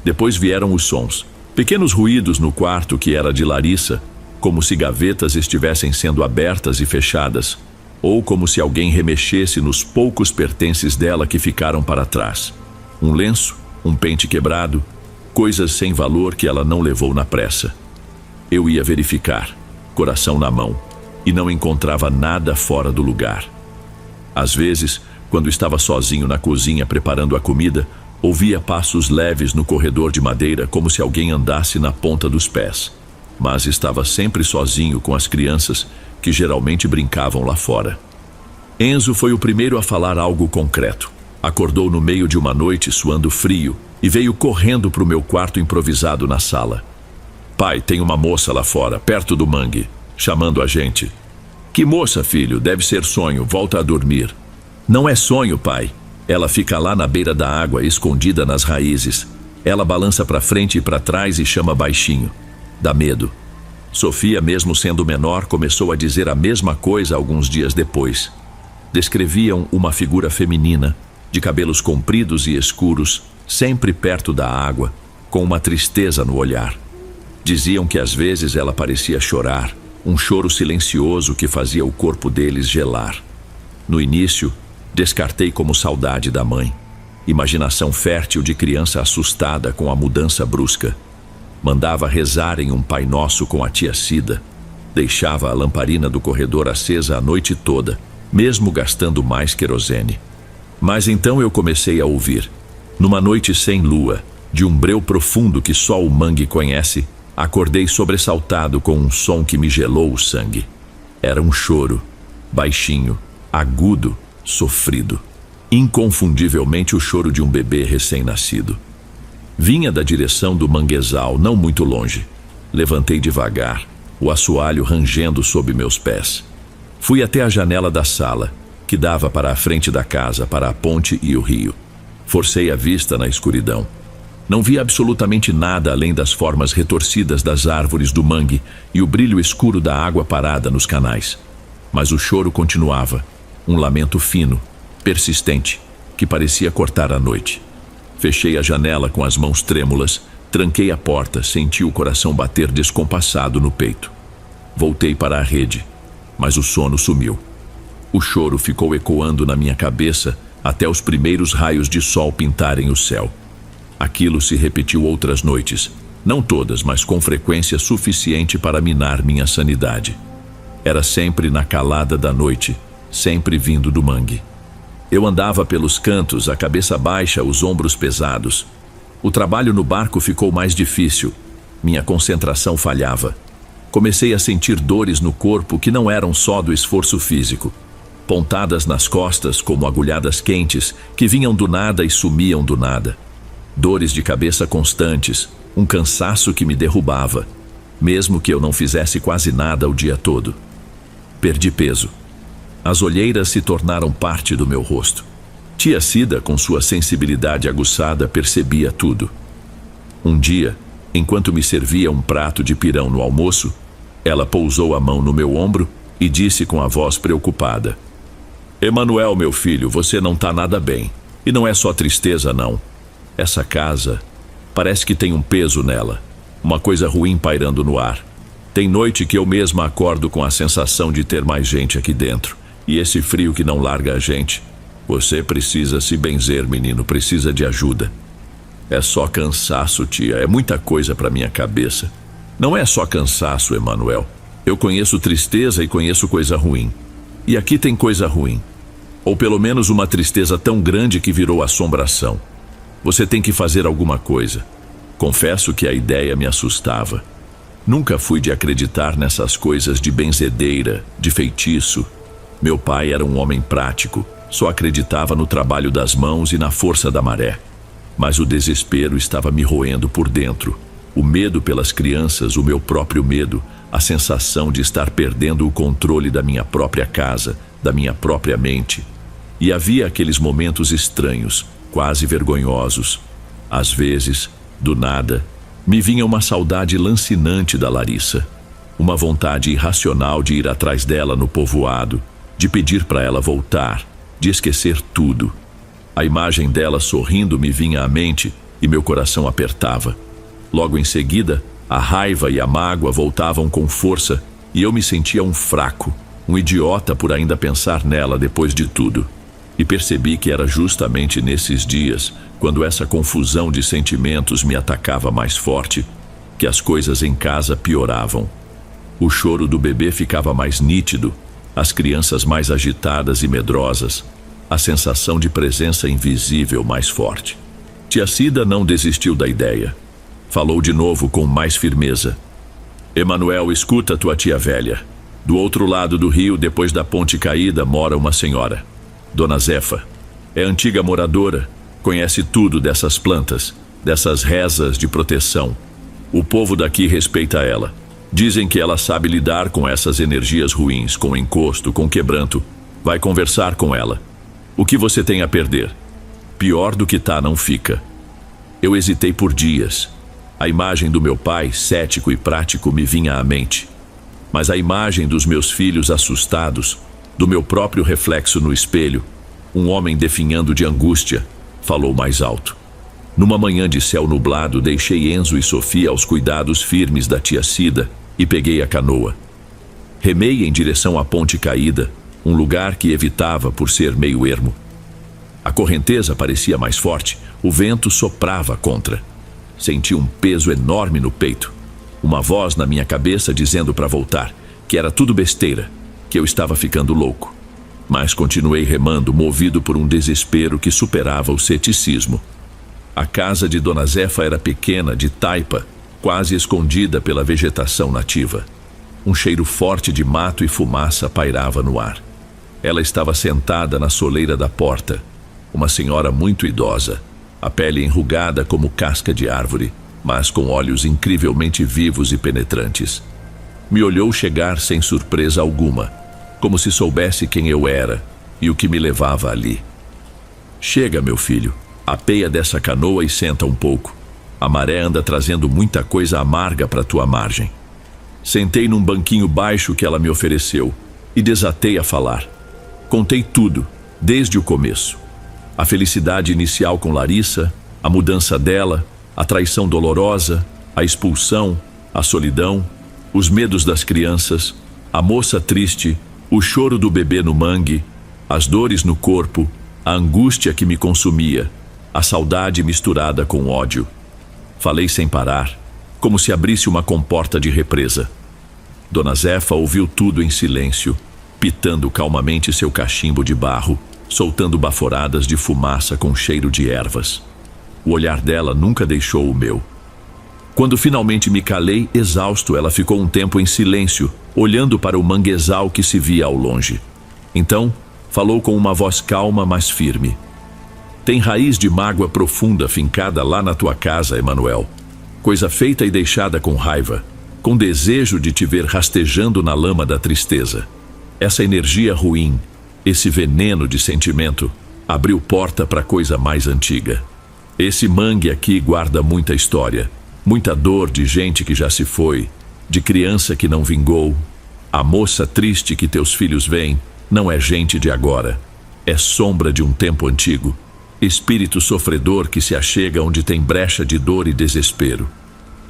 Depois vieram os sons. Pequenos ruídos no quarto que era de Larissa, como se gavetas estivessem sendo abertas e fechadas, ou como se alguém remexesse nos poucos pertences dela que ficaram para trás. Um lenço, um pente quebrado, coisas sem valor que ela não levou na pressa. Eu ia verificar, coração na mão, e não encontrava nada fora do lugar. Às vezes, quando estava sozinho na cozinha preparando a comida, ouvia passos leves no corredor de madeira como se alguém andasse na ponta dos pés. Mas estava sempre sozinho com as crianças, que geralmente brincavam lá fora. Enzo foi o primeiro a falar algo concreto. Acordou no meio de uma noite suando frio e veio correndo para o meu quarto improvisado na sala. Pai, tem uma moça lá fora, perto do mangue, chamando a gente. Que moça, filho? Deve ser sonho, volta a dormir. Não é sonho, pai. Ela fica lá na beira da água, escondida nas raízes. Ela balança para frente e para trás e chama baixinho. Dá medo. Sofia, mesmo sendo menor, começou a dizer a mesma coisa alguns dias depois. Descreviam uma figura feminina, de cabelos compridos e escuros, sempre perto da água, com uma tristeza no olhar. Diziam que às vezes ela parecia chorar, um choro silencioso que fazia o corpo deles gelar. No início, descartei como saudade da mãe, imaginação fértil de criança assustada com a mudança brusca. Mandava rezar em um Pai Nosso com a tia Cida. Deixava a lamparina do corredor acesa a noite toda, mesmo gastando mais querosene. Mas então eu comecei a ouvir. Numa noite sem lua, de um breu profundo que só o mangue conhece, acordei sobressaltado com um som que me gelou o sangue. Era um choro, baixinho, agudo, sofrido. Inconfundivelmente o choro de um bebê recém-nascido. Vinha da direção do manguezal, não muito longe. Levantei devagar, o assoalho rangendo sob meus pés. Fui até a janela da sala, que dava para a frente da casa, para a ponte e o rio. Forcei a vista na escuridão. Não vi absolutamente nada além das formas retorcidas das árvores do mangue e o brilho escuro da água parada nos canais. Mas o choro continuava, um lamento fino, persistente, que parecia cortar a noite. Fechei a janela com as mãos trêmulas, tranquei a porta, senti o coração bater descompassado no peito. Voltei para a rede, mas o sono sumiu. O choro ficou ecoando na minha cabeça até os primeiros raios de sol pintarem o céu. Aquilo se repetiu outras noites, não todas, mas com frequência suficiente para minar minha sanidade. Era sempre na calada da noite, sempre vindo do mangue. Eu andava pelos cantos, a cabeça baixa, os ombros pesados. O trabalho no barco ficou mais difícil. Minha concentração falhava. Comecei a sentir dores no corpo que não eram só do esforço físico. Pontadas nas costas como agulhadas quentes que vinham do nada e sumiam do nada. Dores de cabeça constantes, um cansaço que me derrubava, mesmo que eu não fizesse quase nada o dia todo. Perdi peso. As olheiras se tornaram parte do meu rosto. Tia Cida, com sua sensibilidade aguçada, percebia tudo. Um dia, enquanto me servia um prato de pirão no almoço, ela pousou a mão no meu ombro e disse com a voz preocupada: Emanuel, meu filho, você não está nada bem. E não é só tristeza, não. Essa casa parece que tem um peso nela, uma coisa ruim pairando no ar. Tem noite que eu mesma acordo com a sensação de ter mais gente aqui dentro. E esse frio que não larga a gente. Você precisa se benzer, menino, precisa de ajuda. É só cansaço, tia, é muita coisa para minha cabeça. Não é só cansaço, Emanuel. Eu conheço tristeza e conheço coisa ruim. E aqui tem coisa ruim. Ou pelo menos uma tristeza tão grande que virou assombração. Você tem que fazer alguma coisa. Confesso que a ideia me assustava. Nunca fui de acreditar nessas coisas de benzedeira, de feitiço. Meu pai era um homem prático, só acreditava no trabalho das mãos e na força da maré. Mas o desespero estava me roendo por dentro. O medo pelas crianças, o meu próprio medo, a sensação de estar perdendo o controle da minha própria casa, da minha própria mente. E havia aqueles momentos estranhos, quase vergonhosos. Às vezes, do nada, me vinha uma saudade lancinante da Larissa. Uma vontade irracional de ir atrás dela no povoado, de pedir para ela voltar, de esquecer tudo. A imagem dela sorrindo me vinha à mente e meu coração apertava. Logo em seguida, a raiva e a mágoa voltavam com força e eu me sentia um fraco, um idiota por ainda pensar nela depois de tudo. E percebi que era justamente nesses dias, quando essa confusão de sentimentos me atacava mais forte, que as coisas em casa pioravam. O choro do bebê ficava mais nítido, as crianças mais agitadas e medrosas, a sensação de presença invisível mais forte. Tia Cida não desistiu da ideia. Falou de novo com mais firmeza. Emanuel, escuta tua tia velha. Do outro lado do rio, depois da ponte caída, mora uma senhora. Dona Zefa. É antiga moradora, conhece tudo dessas plantas, dessas rezas de proteção. O povo daqui respeita ela. Dizem que ela sabe lidar com essas energias ruins, com encosto, com quebranto. Vai conversar com ela. O que você tem a perder? Pior do que tá não fica. Eu hesitei por dias. A imagem do meu pai, cético e prático, me vinha à mente. Mas a imagem dos meus filhos assustados, do meu próprio reflexo no espelho, um homem definhando de angústia, falou mais alto. Numa manhã de céu nublado, deixei Enzo e Sofia aos cuidados firmes da tia Cida e peguei a canoa. Remei em direção à ponte caída, um lugar que evitava por ser meio ermo. A correnteza parecia mais forte, o vento soprava contra. Senti um peso enorme no peito. Uma voz na minha cabeça dizendo para voltar, que era tudo besteira, que eu estava ficando louco. Mas continuei remando, movido por um desespero que superava o ceticismo. A casa de Dona Zefa era pequena, de taipa, quase escondida pela vegetação nativa. Um cheiro forte de mato e fumaça pairava no ar. Ela estava sentada na soleira da porta, uma senhora muito idosa, a pele enrugada como casca de árvore, mas com olhos incrivelmente vivos e penetrantes. Me olhou chegar sem surpresa alguma, como se soubesse quem eu era e o que me levava ali. Chega, meu filho, apeia dessa canoa e senta um pouco. A maré anda trazendo muita coisa amarga para tua margem. Sentei num banquinho baixo que ela me ofereceu e desatei a falar. Contei tudo, desde o começo. A felicidade inicial com Larissa, a mudança dela, a traição dolorosa, a expulsão, a solidão, os medos das crianças, a moça triste, o choro do bebê no mangue, as dores no corpo, a angústia que me consumia, a saudade misturada com ódio. Falei sem parar, como se abrisse uma comporta de represa. Dona Zefa ouviu tudo em silêncio, pitando calmamente seu cachimbo de barro, soltando baforadas de fumaça com cheiro de ervas. O olhar dela nunca deixou o meu. Quando finalmente me calei, exausto, ela ficou um tempo em silêncio, olhando para o manguezal que se via ao longe. Então, falou com uma voz calma, mas firme. Tem raiz de mágoa profunda fincada lá na tua casa, Emanuel. Coisa feita e deixada com raiva, com desejo de te ver rastejando na lama da tristeza. Essa energia ruim, esse veneno de sentimento, abriu porta para coisa mais antiga. Esse mangue aqui guarda muita história, muita dor de gente que já se foi, de criança que não vingou. A moça triste que teus filhos veem não é gente de agora, é sombra de um tempo antigo, espírito sofredor que se achega onde tem brecha de dor e desespero.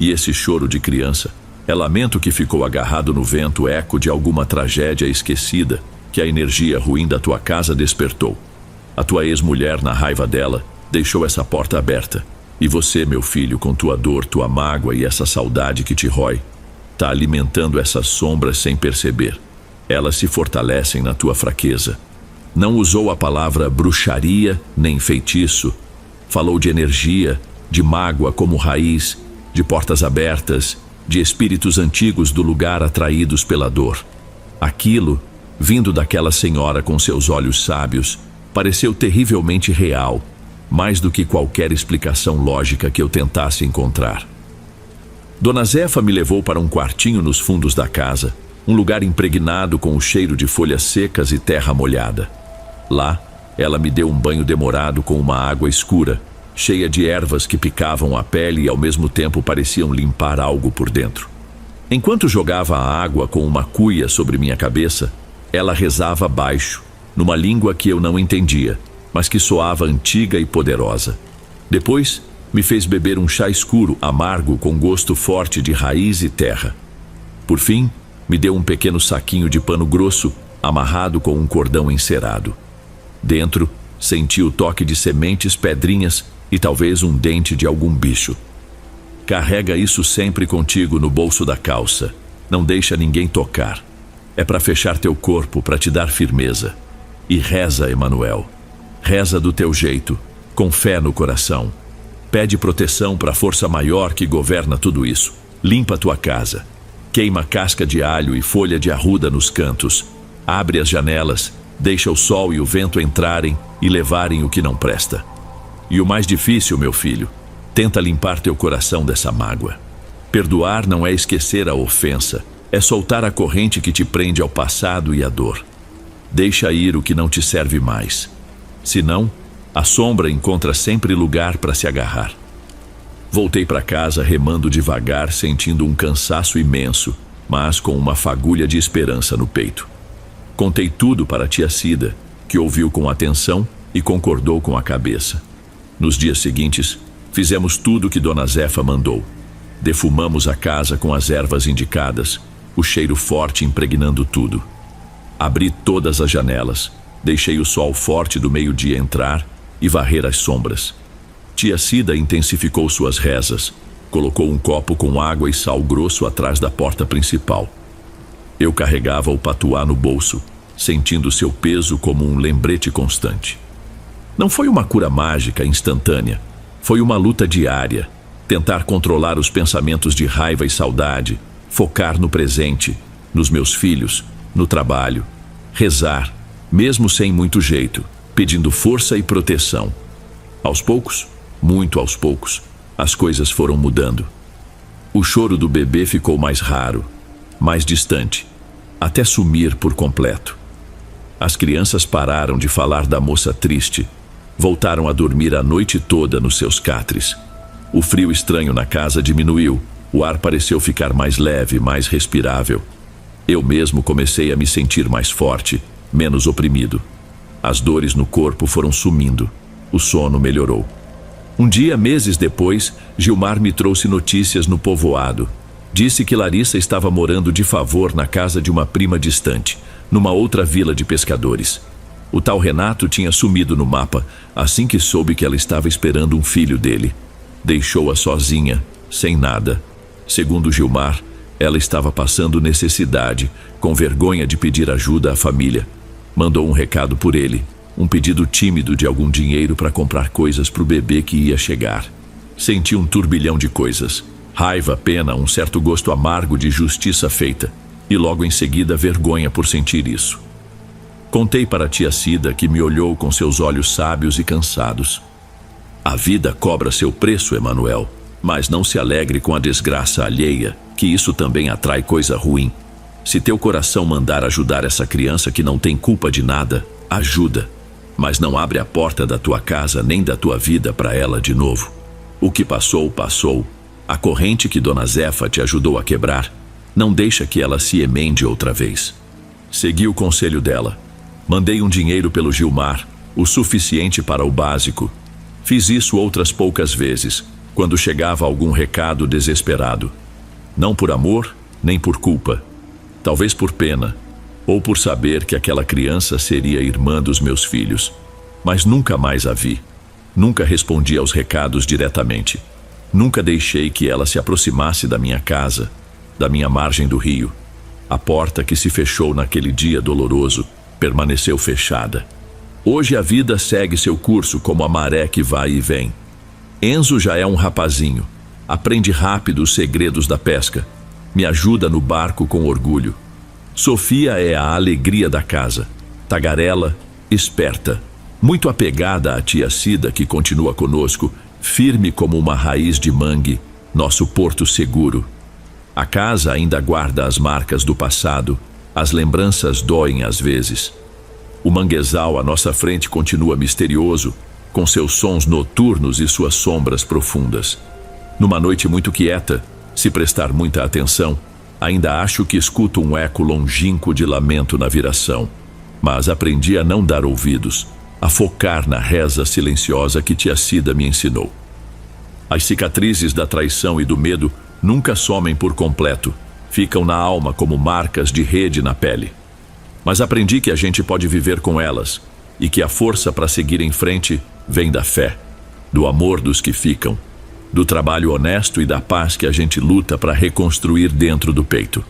E esse choro de criança é lamento que ficou agarrado no vento, eco de alguma tragédia esquecida que a energia ruim da tua casa despertou. A tua ex-mulher, na raiva dela, deixou essa porta aberta. E você, meu filho, com tua dor, tua mágoa e essa saudade que te rói, tá alimentando essas sombras sem perceber. Elas se fortalecem na tua fraqueza. Não usou a palavra bruxaria nem feitiço. Falou de energia, de mágoa como raiz, de portas abertas, de espíritos antigos do lugar atraídos pela dor. Aquilo, vindo daquela senhora com seus olhos sábios, pareceu terrivelmente real, mais do que qualquer explicação lógica que eu tentasse encontrar. Dona Zefa me levou para um quartinho nos fundos da casa, um lugar impregnado com o cheiro de folhas secas e terra molhada. Lá, ela me deu um banho demorado com uma água escura, cheia de ervas que picavam a pele e ao mesmo tempo pareciam limpar algo por dentro. Enquanto jogava a água com uma cuia sobre minha cabeça, ela rezava baixo, numa língua que eu não entendia, mas que soava antiga e poderosa. Depois, me fez beber um chá escuro, amargo, com gosto forte de raiz e terra. Por fim, me deu um pequeno saquinho de pano grosso, amarrado com um cordão encerado. Dentro, senti o toque de sementes, pedrinhas e talvez um dente de algum bicho. Carrega isso sempre contigo no bolso da calça. Não deixa ninguém tocar. É para fechar teu corpo, para te dar firmeza. E reza, Emanuel. Reza do teu jeito, com fé no coração. Pede proteção para a força maior que governa tudo isso. Limpa tua casa. Queima casca de alho e folha de arruda nos cantos. Abre as janelas, deixa o sol e o vento entrarem e levarem o que não presta. E o mais difícil, meu filho, tenta limpar teu coração dessa mágoa. Perdoar não é esquecer a ofensa, é soltar a corrente que te prende ao passado e à dor. Deixa ir o que não te serve mais. Senão, a sombra encontra sempre lugar para se agarrar. Voltei para casa remando devagar, sentindo um cansaço imenso, mas com uma fagulha de esperança no peito. Contei tudo para a tia Cida, que ouviu com atenção e concordou com a cabeça. Nos dias seguintes, fizemos tudo o que Dona Zefa mandou. Defumamos a casa com as ervas indicadas, o cheiro forte impregnando tudo. Abri todas as janelas, deixei o sol forte do meio-dia entrar e varrer as sombras. Tia Cida intensificou suas rezas, colocou um copo com água e sal grosso atrás da porta principal. Eu carregava o patuá no bolso, sentindo seu peso como um lembrete constante. Não foi uma cura mágica instantânea, foi uma luta diária, tentar controlar os pensamentos de raiva e saudade, focar no presente, nos meus filhos, no trabalho, rezar, mesmo sem muito jeito, pedindo força e proteção. Aos poucos, muito aos poucos, as coisas foram mudando. O choro do bebê ficou mais raro, mais distante, até sumir por completo. As crianças pararam de falar da moça triste, voltaram a dormir a noite toda nos seus catres. O frio estranho na casa diminuiu, o ar pareceu ficar mais leve, mais respirável. Eu mesmo comecei a me sentir mais forte, menos oprimido. As dores no corpo foram sumindo, o sono melhorou. Um dia, meses depois, Gilmar me trouxe notícias no povoado. Disse que Larissa estava morando de favor na casa de uma prima distante, numa outra vila de pescadores. O tal Renato tinha sumido no mapa assim que soube que ela estava esperando um filho dele. Deixou-a sozinha, sem nada. Segundo Gilmar, ela estava passando necessidade, com vergonha de pedir ajuda à família. Mandou um recado por ele, um pedido tímido de algum dinheiro para comprar coisas para o bebê que ia chegar. Senti um turbilhão de coisas. Raiva, pena, um certo gosto amargo de justiça feita. E logo em seguida vergonha por sentir isso. Contei para a tia Cida, que me olhou com seus olhos sábios e cansados. A vida cobra seu preço, Emanuel, mas não se alegre com a desgraça alheia, que isso também atrai coisa ruim. Se teu coração mandar ajudar essa criança que não tem culpa de nada, ajuda. Mas não abre a porta da tua casa nem da tua vida para ela de novo. O que passou, passou. A corrente que Dona Zefa te ajudou a quebrar, não deixa que ela se emende outra vez. Segui o conselho dela. Mandei um dinheiro pelo Gilmar, o suficiente para o básico. Fiz isso outras poucas vezes, quando chegava algum recado desesperado. Não por amor, nem por culpa. Talvez por pena, ou por saber que aquela criança seria irmã dos meus filhos. Mas nunca mais a vi. Nunca respondi aos recados diretamente. Nunca deixei que ela se aproximasse da minha casa, da minha margem do rio. A porta que se fechou naquele dia doloroso permaneceu fechada. Hoje a vida segue seu curso como a maré que vai e vem. Enzo já é um rapazinho. Aprende rápido os segredos da pesca. Me ajuda no barco com orgulho. Sofia é a alegria da casa. Tagarela, esperta. Muito apegada à tia Cida, que continua conosco, firme como uma raiz de mangue, nosso porto seguro. A casa ainda guarda as marcas do passado. As lembranças doem às vezes. O manguezal à nossa frente continua misterioso, com seus sons noturnos e suas sombras profundas. Numa noite muito quieta, se prestar muita atenção, ainda acho que escuto um eco longínquo de lamento na viração. Mas aprendi a não dar ouvidos, a focar na reza silenciosa que tia Cida me ensinou. As cicatrizes da traição e do medo nunca somem por completo, ficam na alma como marcas de rede na pele. Mas aprendi que a gente pode viver com elas e que a força para seguir em frente vem da fé, do amor dos que ficam do trabalho honesto e da paz que a gente luta para reconstruir dentro do peito.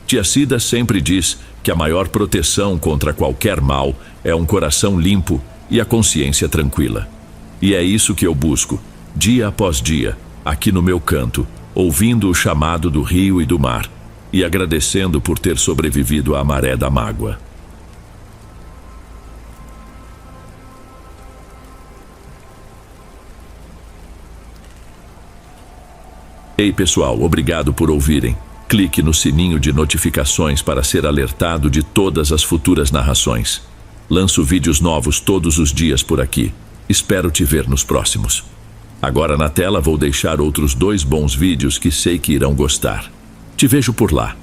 Tia Cida sempre diz que a maior proteção contra qualquer mal é um coração limpo e a consciência tranquila. E é isso que eu busco, dia após dia, aqui no meu canto, ouvindo o chamado do rio e do mar e agradecendo por ter sobrevivido à maré da mágoa. Ei pessoal, obrigado por ouvirem. Clique no sininho de notificações para ser alertado de todas as futuras narrações. Lanço vídeos novos todos os dias por aqui. Espero te ver nos próximos. Agora na tela vou deixar outros 2 bons vídeos que sei que irão gostar. Te vejo por lá.